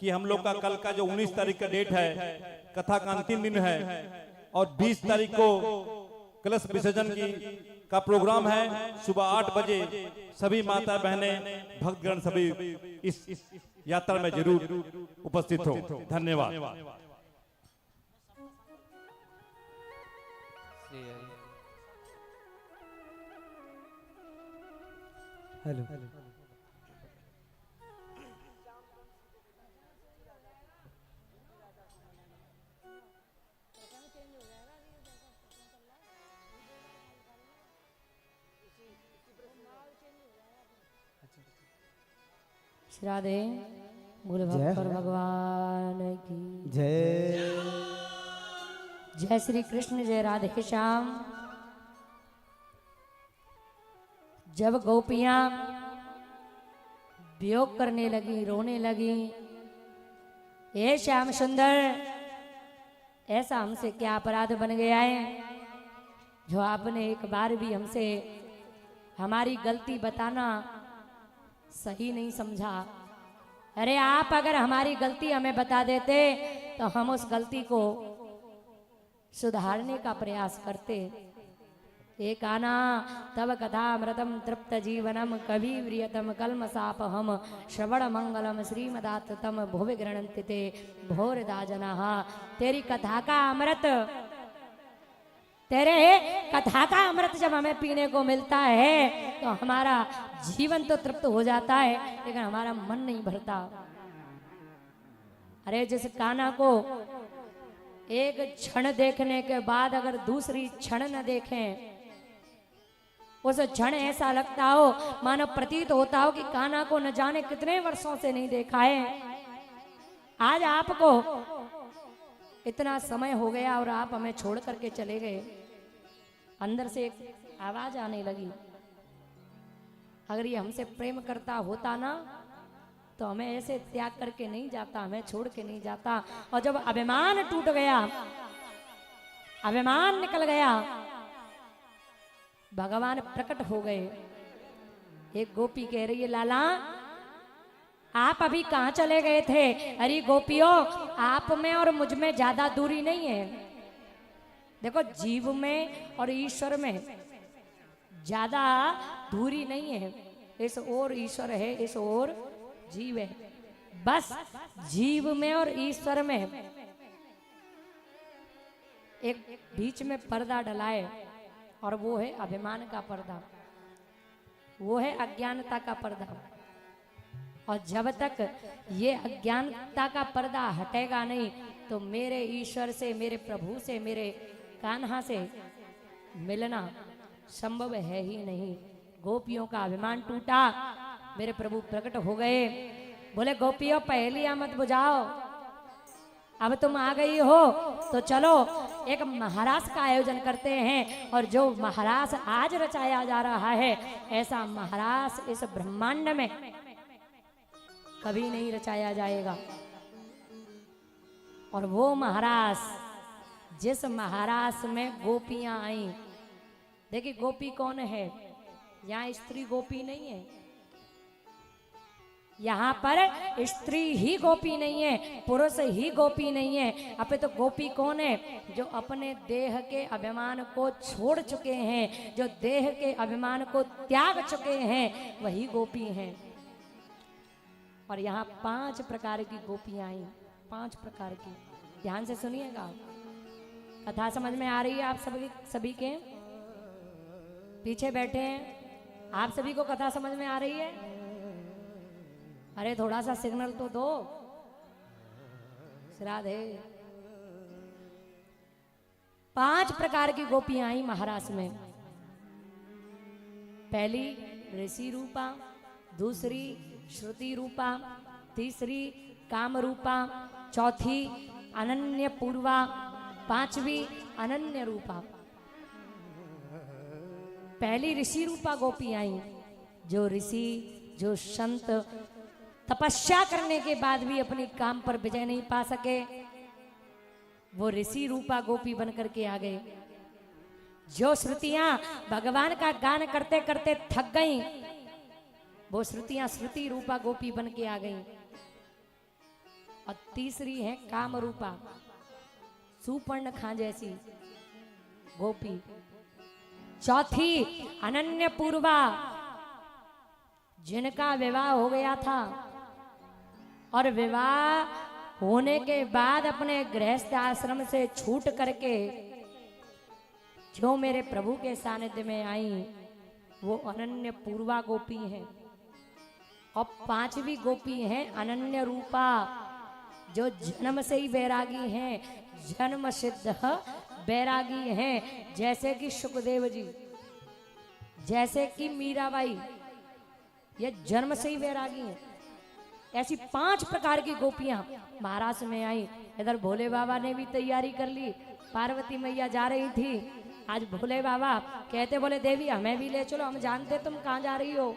[SPEAKER 5] कि हम लोग का कल का जो 19 तारीख का डेट है कथा का अंतिम दिन है और 20 तारीख को कलश विसर्जन का प्रोग्राम है सुबह 8 बजे। सभी माता बहनें भक्तगण सभी इस यात्रा में जरूर उपस्थित हो। धन्यवाद।
[SPEAKER 2] हेलो
[SPEAKER 1] राधे बोले भक्तर भगवान की
[SPEAKER 2] जय।
[SPEAKER 1] जय श्री कृष्ण जय राधे श्याम। जब गोपियां वियोग करने लगी रोने लगी, ए श्याम सुंदर ऐसा हमसे क्या अपराध बन गया है जो आपने एक बार भी हमसे हमारी गलती बताना सही नहीं समझा। अरे आप अगर हमारी गलती हमें बता देते तो हम उस गलती को सुधारने का प्रयास करते। एक आना तब कथामृतम तृप्त जीवनम कवि व्रियतम कल्मसापहम श्रवण मंगलम श्रीमदातम भुवि गृणन्ति ते भोरदा जनाः। तेरी कथा का अमृत, तेरे कथा का अमृत जब हमें पीने को मिलता है तो हमारा जीवन तो तृप्त हो जाता है लेकिन हमारा मन नहीं भरता। अरे जिस कान्हा को एक क्षण देखने के बाद अगर दूसरी क्षण न देखें, उस क्षण ऐसा लगता हो मानो प्रतीत होता हो कि कान्हा को न जाने कितने वर्षों से नहीं देखा है। आज आपको इतना समय हो गया और आप हमें छोड़ करके चले गए। अंदर से एक आवाज आने लगी, अगर ये हमसे प्रेम करता होता ना तो हमें ऐसे त्याग करके नहीं जाता, हमें छोड़ के नहीं जाता। और जब अभिमान टूट गया, अभिमान निकल गया, भगवान प्रकट हो गए। एक गोपी कह रही है, लाला आप अभी कहाँ चले गए थे? अरे गोपियों, आप में और मुझ में ज्यादा दूरी नहीं है। देखो, जीव में और ईश्वर में ज्यादा दूरी नहीं है। इस ओर ईश्वर है, इस ओर जीव है। बस जीव में और ईश्वर में एक बीच में पर्दा डला है, और वो है अभिमान का पर्दा, वो है अज्ञानता का पर्दा। और जब तक ये अज्ञानता का पर्दा हटेगा नहीं, तो मेरे ईश्वर से, मेरे प्रभु से, मेरे कान्हा से मिलना संभव है ही नहीं। गोपियों का अभिमान टूटा, मेरे प्रभु प्रकट हो गए। बोले, गोपियों पहेलियां मत बुझाओ, अब तुम आ गई हो तो चलो एक महारास का आयोजन करते हैं। और जो महारास आज रचाया जा रहा है, ऐसा महारास इस ब्रह्मांड में कभी नहीं रचाया जाएगा। और वो महारास, जिस महारास में गोपियां आई, देखिए गोपी कौन है? यहाँ स्त्री गोपी नहीं है, यहाँ पर स्त्री ही गोपी नहीं है, पुरुष ही गोपी नहीं है। अब तो गोपी कौन है? जो अपने देह के अभिमान को छोड़ चुके हैं, जो देह के अभिमान को त्याग चुके हैं, वही गोपी हैं। और यहाँ 5 प्रकार की गोपियां आई, 5 प्रकार की। ध्यान से सुनिएगा, कथा समझ में आ रही है? आप सभी के पीछे बैठे हैं, आप सभी को कथा समझ में आ रही है? अरे थोड़ा सा सिग्नल तो दो। श्राद्धे 5 प्रकार की गोपियां आई महाराज में। पहली ऋषि रूपा, दूसरी श्रुति रूपा, तीसरी काम रूपा, चौथी अनन्य पूर्वा, 5वीं अनन्य रूपा। पहली ऋषि रूपा गोपी आई, जो ऋषि, जो संत तपस्या करने के बाद भी अपनी काम पर विजय नहीं पा सके, वो ऋषि रूपा गोपी बनकर के आ गए। जो श्रुतियां भगवान का गान करते करते थक गईं, वो श्रुतियां श्रुति रूपा गोपी बन के आ गईं। और तीसरी है काम रूपा, सुपर्ण खां जैसी गोपी। चौथी अनन्य पूर्वा, जिनका विवाह हो गया था और विवाह होने के बाद अपने गृहस्थ आश्रम से छूट करके जो मेरे प्रभु के सानिध्य में आई, वो अनन्य पूर्वा गोपी है। और 5वीं गोपी है अनन्य रूपा, जो जन्म से ही बैरागी हैं, जन्म सिद्ध बैरागी हैं। जैसे कि सुखदेव जी, जैसे कि मीराबाई, ये जन्म से ही बैरागी हैं। ऐसी 5 प्रकार की गोपियां महाराष्ट्र में आई। इधर भोले बाबा ने भी तैयारी कर ली, पार्वती मैया जा रही थी। आज भोले बाबा कहते, बोले देवी हमें भी ले चलो, हम जानते तुम कहाँ जा रही हो।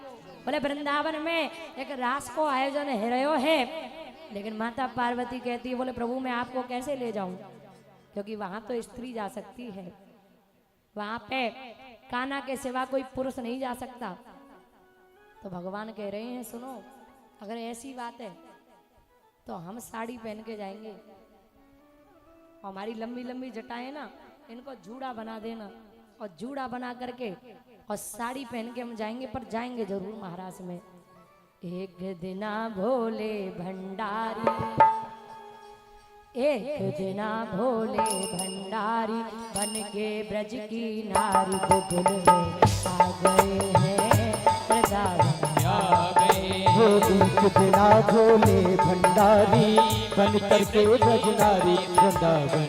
[SPEAKER 1] बोले वृंदावन में एक रास को आयोजन है रहे हो है। लेकिन माता पार्वती कहती है, बोले प्रभु मैं आपको कैसे ले जाऊं, क्योंकि वहां तो स्त्री जा सकती है, वहां पे कान्हा के सिवा कोई पुरुष नहीं जा सकता। तो भगवान कह रहे हैं, सुनो अगर ऐसी बात है तो हम साड़ी पहन के जाएंगे। हमारी लंबी लंबी जटाएं ना, इनको जूड़ा बना देना, और जूड़ा बना करके और साड़ी पहन के हम जाएंगे, पर जाएंगे जरूर महाराज में। एक दिना भोले भंडारी, एक दिना भोले भंडारी, बन के ब्रज की नारी गोकुल में आ गए हैं वृंदावन
[SPEAKER 3] आ गए
[SPEAKER 2] वो एक दिना भोले भंडारी, बन करके ब्रज नारी वृंदावन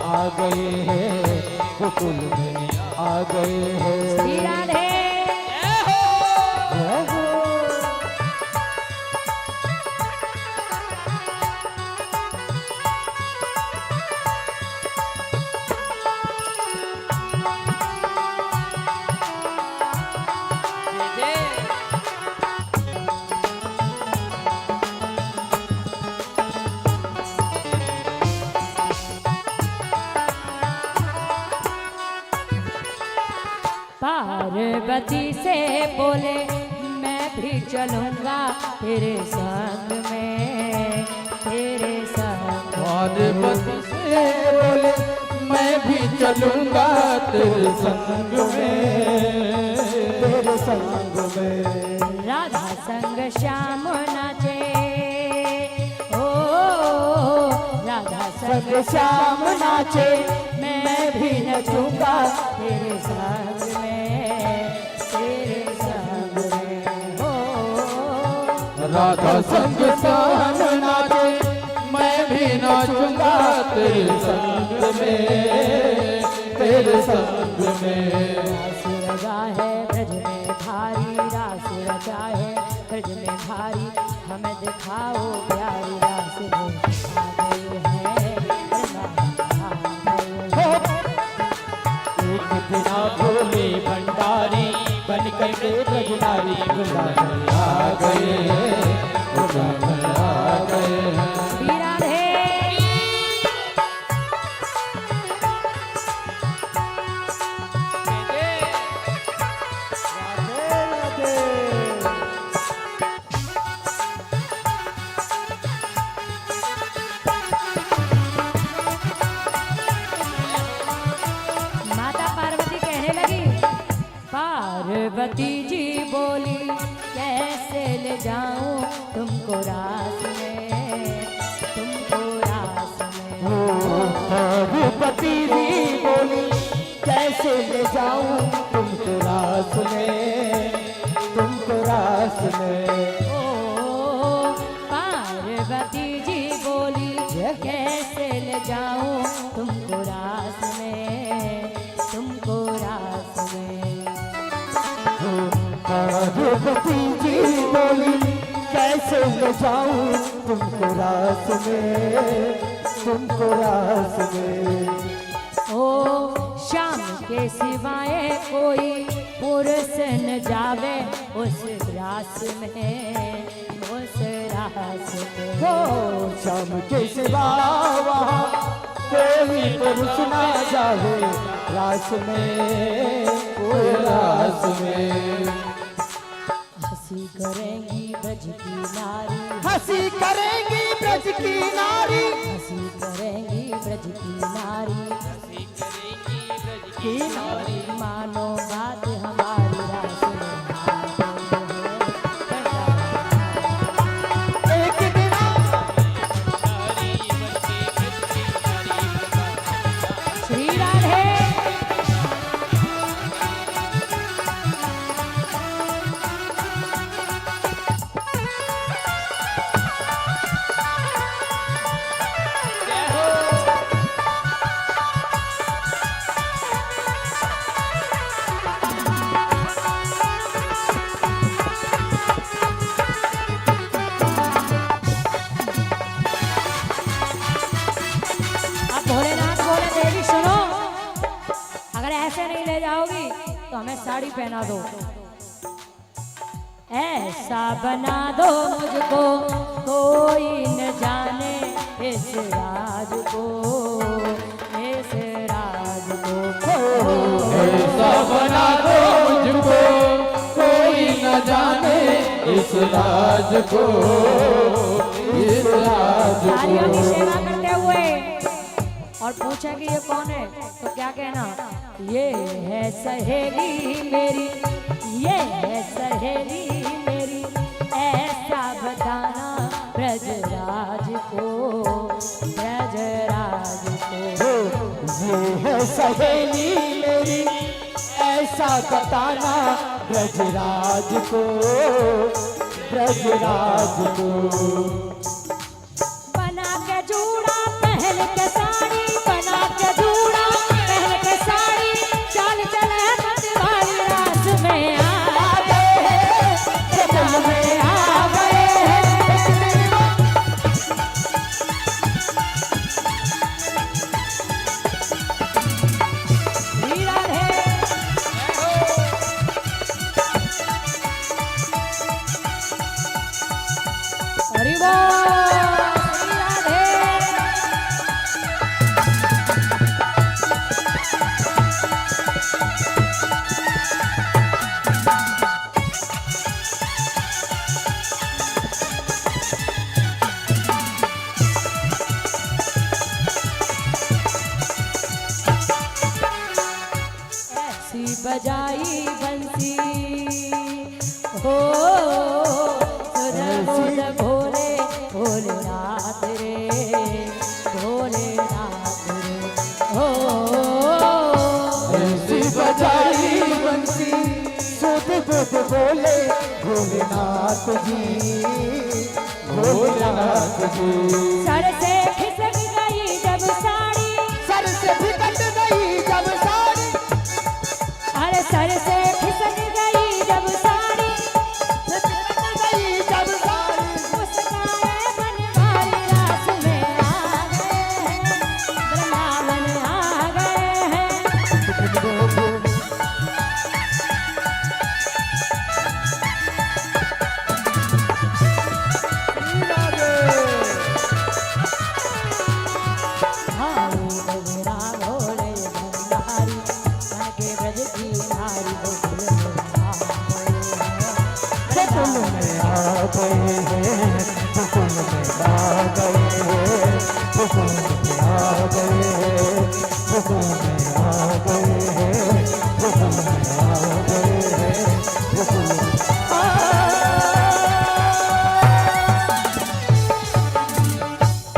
[SPEAKER 2] आ गए हैं, गोकुल में आ गए हैं।
[SPEAKER 1] श्री राधे
[SPEAKER 2] जय हो।
[SPEAKER 1] पार्वती से बोले मैं भी चलूंगा तेरे संग में, तेरे संग।
[SPEAKER 3] पार्वती से बोले मैं भी चलूंगा तेरे संग में,
[SPEAKER 2] तेरे संग में।
[SPEAKER 1] राधा संग श्याम नाचे, ओ राधा संग
[SPEAKER 2] श्याम नाचे,
[SPEAKER 1] मैं भी नचूंगा तेरे संग में, तेरे संग में। ओ
[SPEAKER 3] राधा संग श्याम नाचे, मैं भी नाचूंगा तेरे संग में, तेरे संग में।
[SPEAKER 1] रास रजा है ब्रज में भारी, रास रजा है ब्रज में भारी, हमें दिखाओ प्यारी रास में आ गए हैं, आ गए हैं।
[SPEAKER 3] एक बिना भोले भंडारी बन करके ब्रजधारी वृंदावन आ गए हैं, वृंदावन आ गए हैं।
[SPEAKER 1] राधे माता पार्वती कहने लगी, पार्वती जी बोली कैसे ले जाऊं तुमको रास में, तुमको रास में।
[SPEAKER 2] पार्वती जी बोली कैसे ले जाऊं तुमको रास में, तुमको रास में।
[SPEAKER 1] ओ पार्वती जी बोली कैसे ले जाऊं तुमको रास में, तुमको रास में।
[SPEAKER 2] पार्वती जी बोली कैसे ले जाऊं तुमको रास में, तुमको रास में।
[SPEAKER 1] ओ शाम के सिवाय कोई पुरुष न जावे उस रास में, उस रास में।
[SPEAKER 2] हो शाम के सिवा वहाँ कोई पुरुष ना जावे रास में, कोई रास में।
[SPEAKER 1] हंसी करेंगी ब्रज की नारी,
[SPEAKER 2] हंसी करेंगी ब्रज की नारी,
[SPEAKER 1] हंसी करेंगी ब्रज की नारी, की नारी। मानो बात हमारी रास में
[SPEAKER 2] एक दिन
[SPEAKER 1] श्री राधे। अब भोलेनाथ बोले देवी सुनो, अगर ऐसे नहीं ले जाओगी तो हमें साड़ी पहना दो, ऐसा बना दो मुझको कोई न जाने इस राज को, इस राज को।
[SPEAKER 3] ऐसा बना दो मुझको कोई न जाने इस राज को, इस राज
[SPEAKER 1] सारियों की
[SPEAKER 3] को।
[SPEAKER 1] सेवा करते हुए और पूछे कि ये कौन है, तो क्या कहना, ये है सहेली मेरी, ये है सहेली मेरी, ऐसा बताना ब्रजराज को, ब्रजराज को।
[SPEAKER 2] ये है सहेली मेरी, ऐसा बताना ब्रजराज को, ब्रजराज को।
[SPEAKER 1] बना के जूड़ा पहन के साड़ी, बना के जूड़ा पहन के साड़ी, चल चले मतवाली रास में आ गए हैं, रास में आ गए हैं। श्री राधे। हरि बोल। बजाई बंसी हो सुध बोध भोले भोलेनाथ रे भोलेनाथ रे हो
[SPEAKER 2] बंसी बजाई बंसी सुध बुध बोले भोलेनाथ जी भोलेनाथ जी।
[SPEAKER 1] सर से खिसक गई जब साड़ी
[SPEAKER 2] सर से फिसक गई जब साड़ी
[SPEAKER 1] अरे सर से खिसक गई जब साड़ी
[SPEAKER 2] फिसक गई जब साड़ी
[SPEAKER 1] मुस्काए बनवारी रास में आ गए हैं वृंदावन आ गए हैं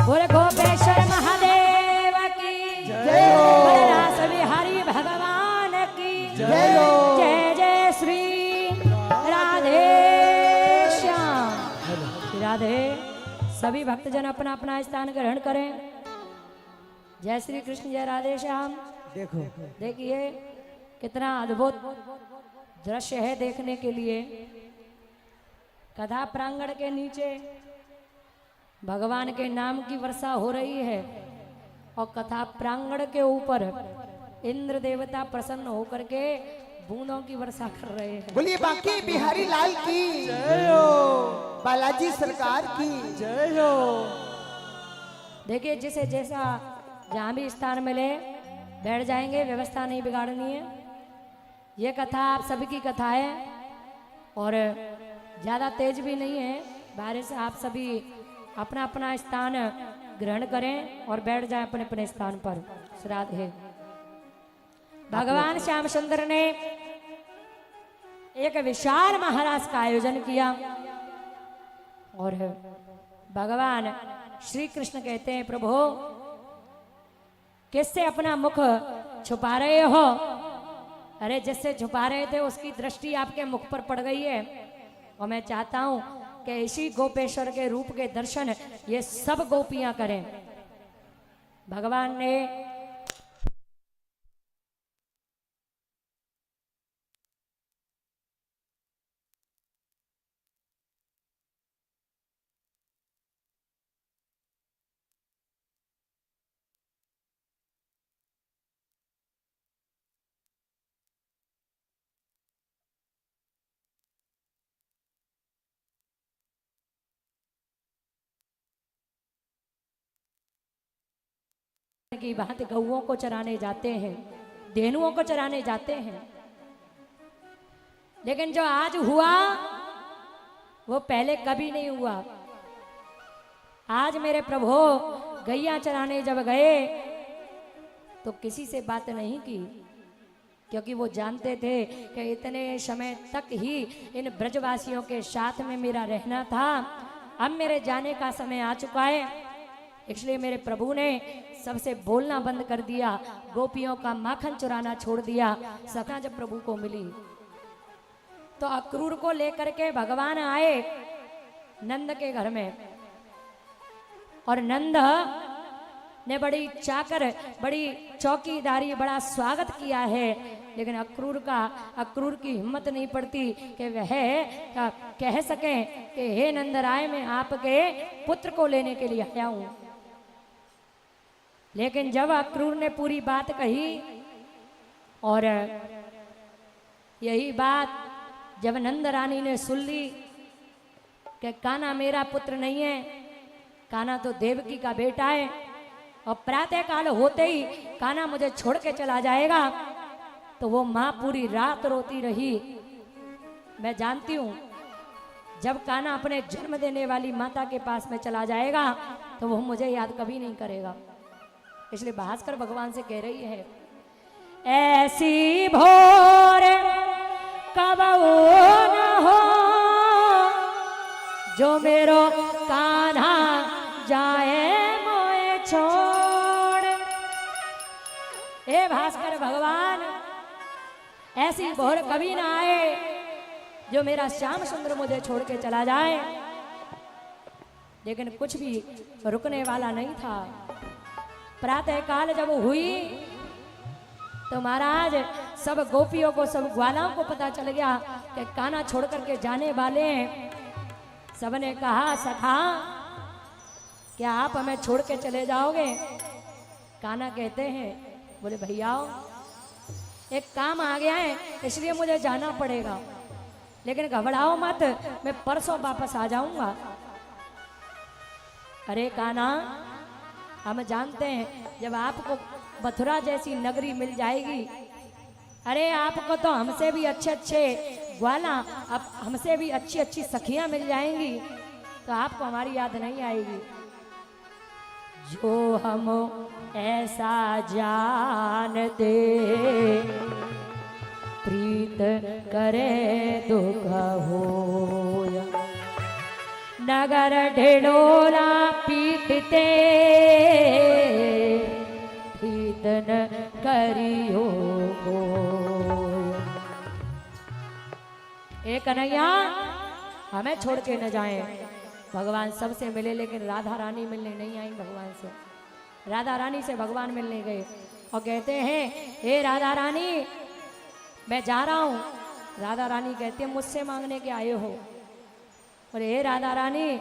[SPEAKER 1] बोले गोपेश्वर महादेव की
[SPEAKER 2] जय हो।
[SPEAKER 1] बोले रास बिहारी भगवान की
[SPEAKER 2] जय हो।
[SPEAKER 1] जय जय श्री राधे श्याम राधे। सभी भक्तजन अपना अपना स्थान ग्रहण करें। जय श्री कृष्ण जय राधे श्याम।
[SPEAKER 2] देखो
[SPEAKER 1] देखिए कितना अद्भुत दृश्य है देखने के लिए। कथा प्रांगण के नीचे भगवान के नाम की वर्षा हो रही है और कथा प्रांगण के ऊपर इंद्र देवता प्रसन्न होकर के बूंदों की वर्षा कर रहे हैं।
[SPEAKER 2] बोलिए बाकी बिहारी लाल की जय हो, बालाजी सरकार की जय हो।
[SPEAKER 1] देखिए जिसे जैसा जहाँ भी स्थान मिले बैठ जाएंगे, व्यवस्था नहीं बिगाड़नी है। ये कथा आप सभी की कथा है और ज़्यादा तेज भी नहीं है। बाहर से आप सभी अपना अपना स्थान ग्रहण करें और बैठ जाएं अपने अपने स्थान पर। श्राद्ध है। भगवान श्याम सुंदर ने एक विशाल महाराज का आयोजन किया और भगवान श्री कृष्ण कहते हैं, प्रभु किससे अपना मुख छुपा रहे हो? अरे जिससे छुपा रहे थे उसकी दृष्टि आपके मुख पर पड़ गई है और मैं चाहता हूं कि इसी गोपेश्वर के रूप के दर्शन ये सब गोपियां करें। भगवान ने की भांति गौओं को चराने जाते हैं, धेनुओं को चराने जाते हैं, लेकिन जो आज हुआ वो पहले कभी नहीं हुआ। आज मेरे प्रभु गैया चराने जब गए तो किसी से बात नहीं की, क्योंकि वो जानते थे कि इतने समय तक ही इन ब्रजवासियों के साथ में मेरा रहना था। अब मेरे जाने का समय आ चुका है, इसलिए मेरे प्रभु ने सबसे बोलना बंद कर दिया, गोपियों का माखन चुराना छोड़ दिया। सखा जब प्रभु को मिली तो अक्रूर को लेकर के भगवान आए नंद के घर में और नंद ने बड़ी चाकर, बड़ी चौकीदारी, बड़ा स्वागत किया है, लेकिन अक्रूर की हिम्मत नहीं पड़ती कि वह कह सके कि हे नंदराय मैं आपके पुत्र को लेने के लिए आया हूं। लेकिन जब अक्रूर ने पूरी बात कही और यही बात जब नंद रानी ने सुन ली कि कान्हा मेरा पुत्र नहीं है, कान्हा तो देवकी का बेटा है और प्रातः काल होते ही कान्हा मुझे छोड़ के चला जाएगा, तो वो माँ पूरी रात रोती रही। मैं जानती हूँ जब कान्हा अपने जन्म देने वाली माता के पास में चला जाएगा तो वो मुझे याद कभी नहीं करेगा। इसलिए भास्कर भगवान से कह रही है, ऐसी भोर कबहू न हो जो मेरो कान्हा जाए मोए छोड़। ए भास्कर भगवान, ऐसी भोर कभी ना आए जो मेरा श्याम सुंदर मुझे छोड़ के चला जाए। लेकिन कुछ भी रुकने वाला नहीं था। प्रातः काल जब हुई तो महाराज सब गोपियों को, सब ग्वालाओं को पता चल गया कि कान्हा छोड़ करके जाने वाले हैं। सबने कहा सखा क्या आप हमें छोड़ के चले जाओगे? कान्हा कहते हैं, बोले भैया एक काम आ गया है इसलिए मुझे जाना पड़ेगा, लेकिन घबराओ मत, मैं परसों वापस आ जाऊंगा। अरे कान्हा, हम जानते हैं जब आपको मथुरा जैसी नगरी मिल जाएगी, अरे आपको तो हमसे भी अच्छे अच्छे ग्वाला, अब हमसे भी अच्छी अच्छी सखियां मिल जाएंगी, तो आपको हमारी याद नहीं आएगी। जो हम ऐसा जानते प्रीत करे दुख होया, नगर ढिढोरा पीटते प्रीत न करियो गोया। ए कन्हैया, हमें छोड़ के न जाएं। भगवान सबसे मिले लेकिन राधा रानी मिलने नहीं आई भगवान से। राधा रानी से भगवान मिलने गए और कहते हैं, हे राधा रानी मैं जा रहा हूँ। राधा रानी कहती है, मुझसे मांगने के आए हो? और हे राधा रानी,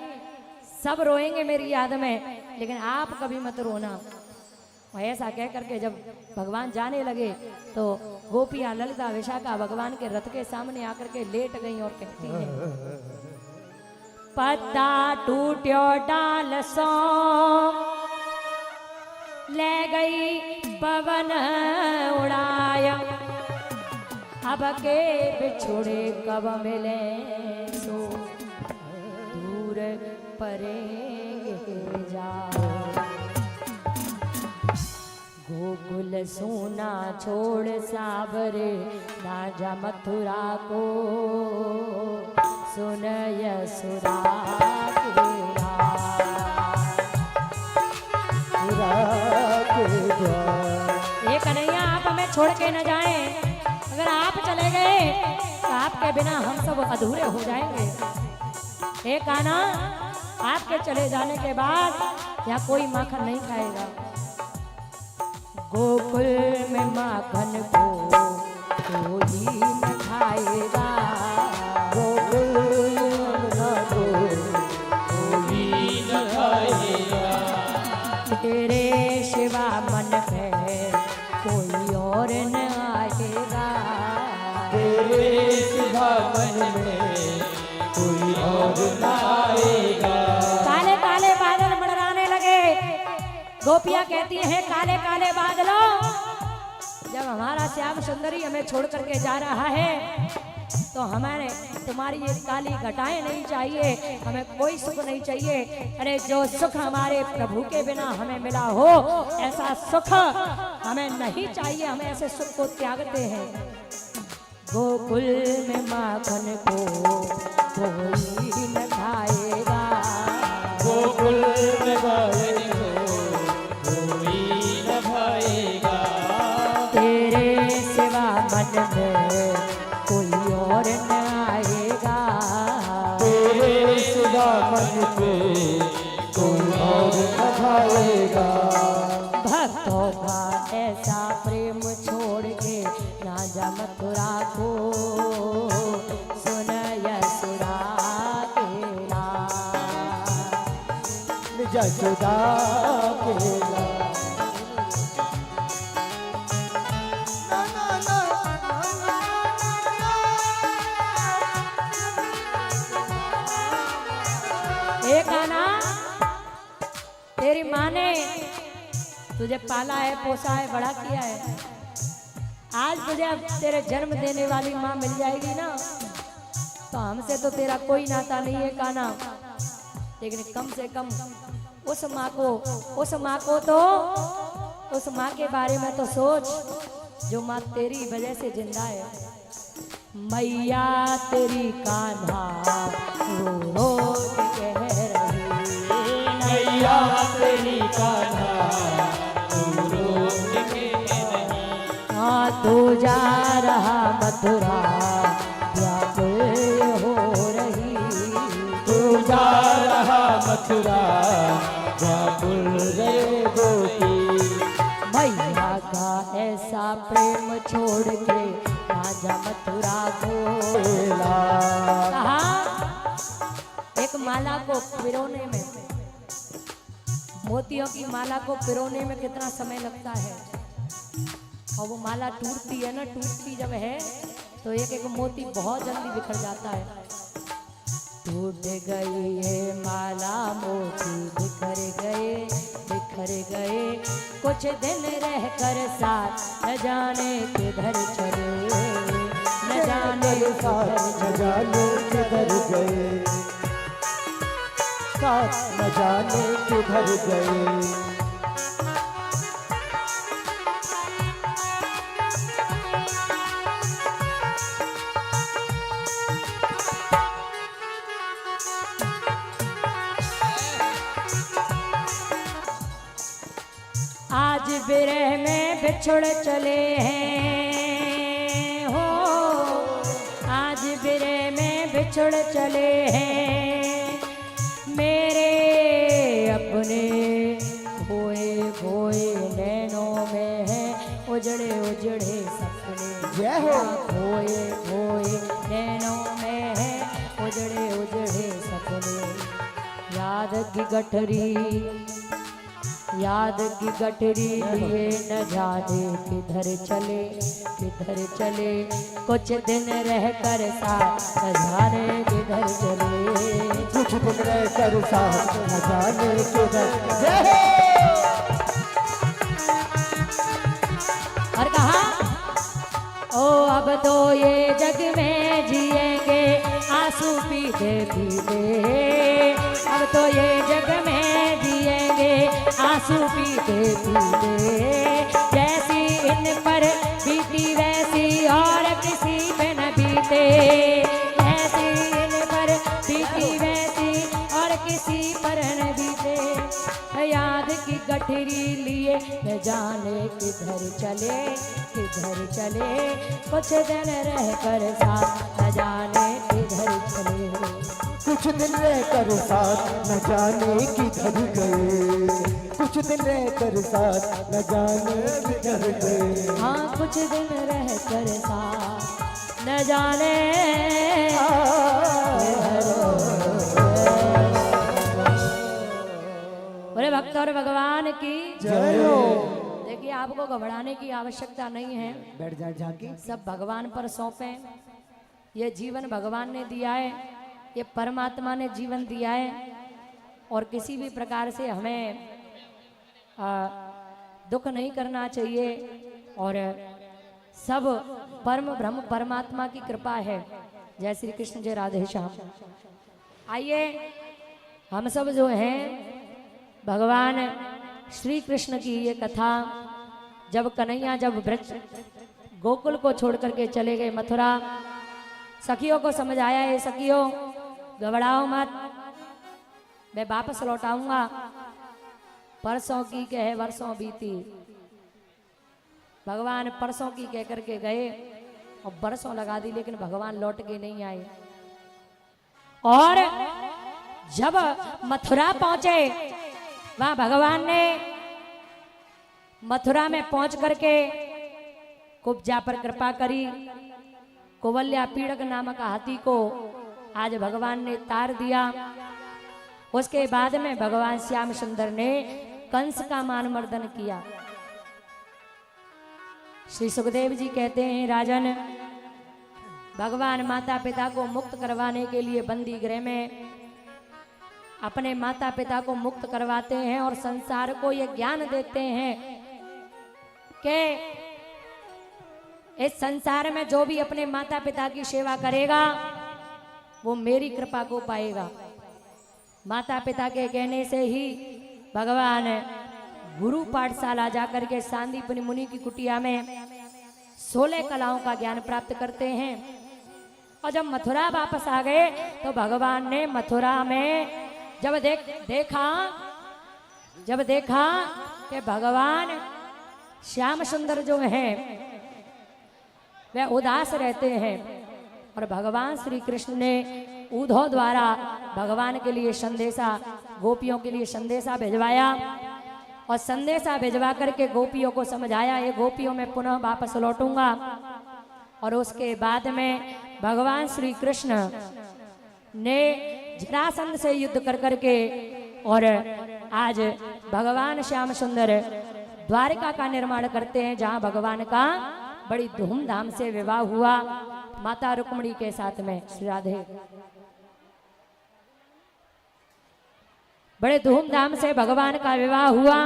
[SPEAKER 1] सब रोएंगे मेरी याद में, लेकिन आप कभी मत रोना। और ऐसा कह करके जब भगवान जाने लगे तो गोपियां ललिता विशाखा भगवान के रथ के सामने आकर के लेट गई और कहती हैं, पत्ता टूट्यो डाल सो ले गई पवन उड़ाया, अब के बिछुड़े कब मिले सो दूर परेंगे जाओ। गोकुल सोना छोड़ साबरे ना जा मथुरा को, सुन यसुरा ये कन्हैया, आप हमें छोड़ के न जाएं। अगर आप चले गए तो आपके बिना हम सब अधूरे हो जाएंगे। हे कान्हा, आपके चले जाने के बाद यहाँ कोई माखन नहीं खाएगा। गोकुल में माखन को कोई न खाएगा,
[SPEAKER 3] गोकुल को कोई न खाएगा,
[SPEAKER 1] तेरे शिवा मन में कोई और न आएगा,
[SPEAKER 3] तेरे सिवा मन में कोई और न आएगा।
[SPEAKER 1] काले काले बादल मंडराने लगे। गोपियां कहती हैं, काले काले बादलों, जब हमारा श्याम सुंदरी हमें छोड़ करके जा रहा है तो हमारे तुम्हारी ये काली घटाएं नहीं चाहिए, हमें कोई सुख नहीं चाहिए। अरे जो सुख हमारे प्रभु के बिना हमें मिला हो, ऐसा सुख हमें नहीं चाहिए, हम ऐसे सुख को त्यागते हैं। गोकुल में माखन को कोई न खाएगा,
[SPEAKER 3] गोकुल में माखन को कोई न खाएगा,
[SPEAKER 1] तेरे सिवा मन में कोई और न आएगा,
[SPEAKER 3] तेरे सिवा मन पे कोई और न खाएगा।
[SPEAKER 1] भक्तों का ऐसा प्रेम छोड़ के ना जा मथुरा को, सुन यसुरा के लाल,
[SPEAKER 3] जसुदा के लाल।
[SPEAKER 1] हे कान्हा, तेरी माँ ने तुझे पाला है, पोसा है, बड़ा किया है। आज तुझे अब तेरे जन्म देने वाली माँ मिल जाएगी ना, तो हमसे तो तेरा कोई नाता नहीं है कान्हा, लेकिन कम से कम उस माँ को तो उस माँ के बारे में तो सोच जो माँ तेरी वजह से जिंदा है। मैया तेरी कान्हा रो रो के कह रही,
[SPEAKER 3] मैया तेरी कान्हा रो रो के नहीं।
[SPEAKER 1] हाँ तू जा रहा मथुरा व्याकुल हो रही,
[SPEAKER 3] तू जा रहा मथुरा व्याकुल रे गोपी।
[SPEAKER 1] मैया का ऐसा प्रेम छोड़ के राजा मथुरा बोला। कहा एक माला को पिरोने में, मोतियों की माला को पिरोने में कितना समय लगता है, और वो माला टूटती है ना, टूटती जब है तो एक एक मोती बहुत जल्दी बिखर जाता है। टूट गई है माला मोती बिखर गए, बिखर गए, कुछ दिन रह कर साथ न जाने किधर चले, न जाने
[SPEAKER 2] साथ न जाने किधर गए, साथ न जाने किधर गए।
[SPEAKER 1] आज विरह में बिछुड़ चले हैं हो, आज विरह में बिछुड़ चले हैं, मेरे अपने खोए खोए नैनों में है उजड़े उजड़े सपने।
[SPEAKER 2] जय हो।
[SPEAKER 1] खोए खोए नैनों में है उजड़े उजड़े सपने। याद की गठरी, याद की गठरी लिए न जाने किधर चले, किधर चले, कुछ दिन रह कर साथ न जाने किधर चले,
[SPEAKER 2] कुछ दिन रह कर साथ न जाने किधर। जय हो।
[SPEAKER 1] और कहा ओ अब तो ये जग में जिएंगे आंसू पीते पीते, अब तो ये जग में जिएंगे आंसू पीते पीते, जैसी इन पर बीती वैसी और किसी पे न बीते, ऐसी इन पर बीती वैसी और किसी पर न बीते। याद की गठरी लिए न जाने किधर चले, किधर चले, कुछ दिन रह कर साथ न जाने किधर चले,
[SPEAKER 2] कुछ दिन रह कर साथ न जाने किधर गए, कुछ दिन रह कर साथ न जाने किधर गए।
[SPEAKER 1] हाँ कुछ दिन रह कर साथ न जाने। बोले भक्त और भगवान की
[SPEAKER 2] जय हो।
[SPEAKER 1] देखिए आपको घबराने की आवश्यकता नहीं है,
[SPEAKER 2] बैठ जा झांकी।
[SPEAKER 1] सब भगवान पर सौंपे। ये जीवन भगवान ने दिया है, ये परमात्मा ने जीवन दिया है, और किसी भी प्रकार से हमें दुख नहीं करना चाहिए, और सब परम ब्रह्म परमात्मा की कृपा है। जय श्री कृष्ण, जय राधे श्याम। आइए हम सब जो हैं भगवान श्री कृष्ण की ये कथा, जब कन्हैया जब ब्रज गोकुल को छोड़ करके चले गए मथुरा, सखियों को समझ आया है सखियों घबराओ मत, मैं वापस लौट आऊंगा। परसों की कहे वर्षों बीती, भगवान परसों की कह करके गए और बरसों लगा दी, लेकिन भगवान लौट के नहीं आए। और जब मथुरा पहुंचे, वहां भगवान ने मथुरा में पहुंच करके कुब्जा पर कृपा करी। कुवल्या पीड़क नामक हाथी को आज भगवान ने तार दिया। उसके बाद में भगवान श्याम सुंदर ने कंस का मान मर्दन किया। श्री सुखदेव जी कहते हैं राजन, भगवान माता पिता को मुक्त करवाने के लिए बंदी गृह में अपने माता पिता को मुक्त करवाते हैं और संसार को ये ज्ञान देते हैं कि इस संसार में जो भी अपने माता पिता की सेवा करेगा वो मेरी कृपा को पाएगा। माता पिता के कहने से ही भगवान गुरु पाठशाला जाकर के सांदीपनि मुनि की कुटिया में 16 कलाओं का ज्ञान प्राप्त करते हैं। और जब मथुरा वापस आ गए तो भगवान ने मथुरा में जब देखा कि भगवान श्याम सुंदर जो हैं वह उदास रहते हैं, और भगवान श्री कृष्ण ने उद्धव द्वारा भगवान के लिए संदेशा, गोपियों के लिए संदेशा भिजवाया, और संदेशा भिजवा करके गोपियों को समझाया ये गोपियों में पुनः वापस लौटूंगा। और उसके बाद में भगवान श्री कृष्ण ने जरासंध से युद्ध कर करके और आज भगवान श्याम सुंदर द्वारका का निर्माण करते हैं, जहां भगवान का बड़ी धूमधाम से विवाह हुआ माता रुक्मिणी के साथ में। श्री राधे। बड़े धूमधाम से भगवान का विवाह हुआ।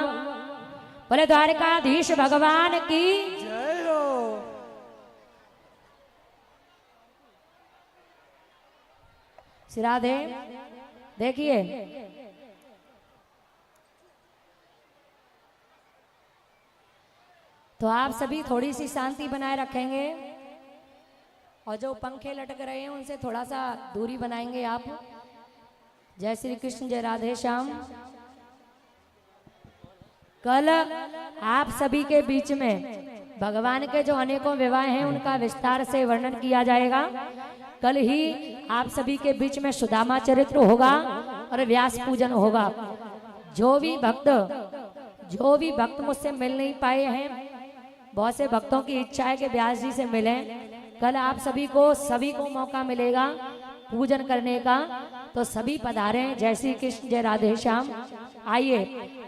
[SPEAKER 1] बोले द्वारकाधीश भगवान की जय हो। श्री राधे। देखिए तो आप सभी थोड़ी सी शांति बनाए रखेंगे, और जो पंखे लटक रहे हैं उनसे थोड़ा सा दूरी बनाएंगे आप। जय श्री कृष्ण, जय राधे श्याम। कल आप सभी के बीच में भगवान के जो अनेकों विवाह हैं उनका विस्तार से वर्णन किया जाएगा। कल ही आप सभी के बीच में सुदामा चरित्र होगा और व्यास पूजन होगा। जो भी भक्त मुझसे मिल नहीं पाए हैं, बहुत से भक्तों की इच्छा है कि व्यास जी से मिलें। कल आप सभी को मौका मिलेगा पूजन करने का, तो सभी पधारें। जय श्री कृष्ण, जय राधे श्याम। आइए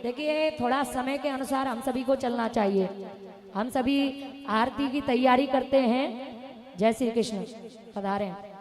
[SPEAKER 1] देखिए, थोड़ा समय के अनुसार हम सभी को चलना चाहिए। हम सभी आरती की तैयारी करते हैं। जय श्री कृष्ण, पधारें।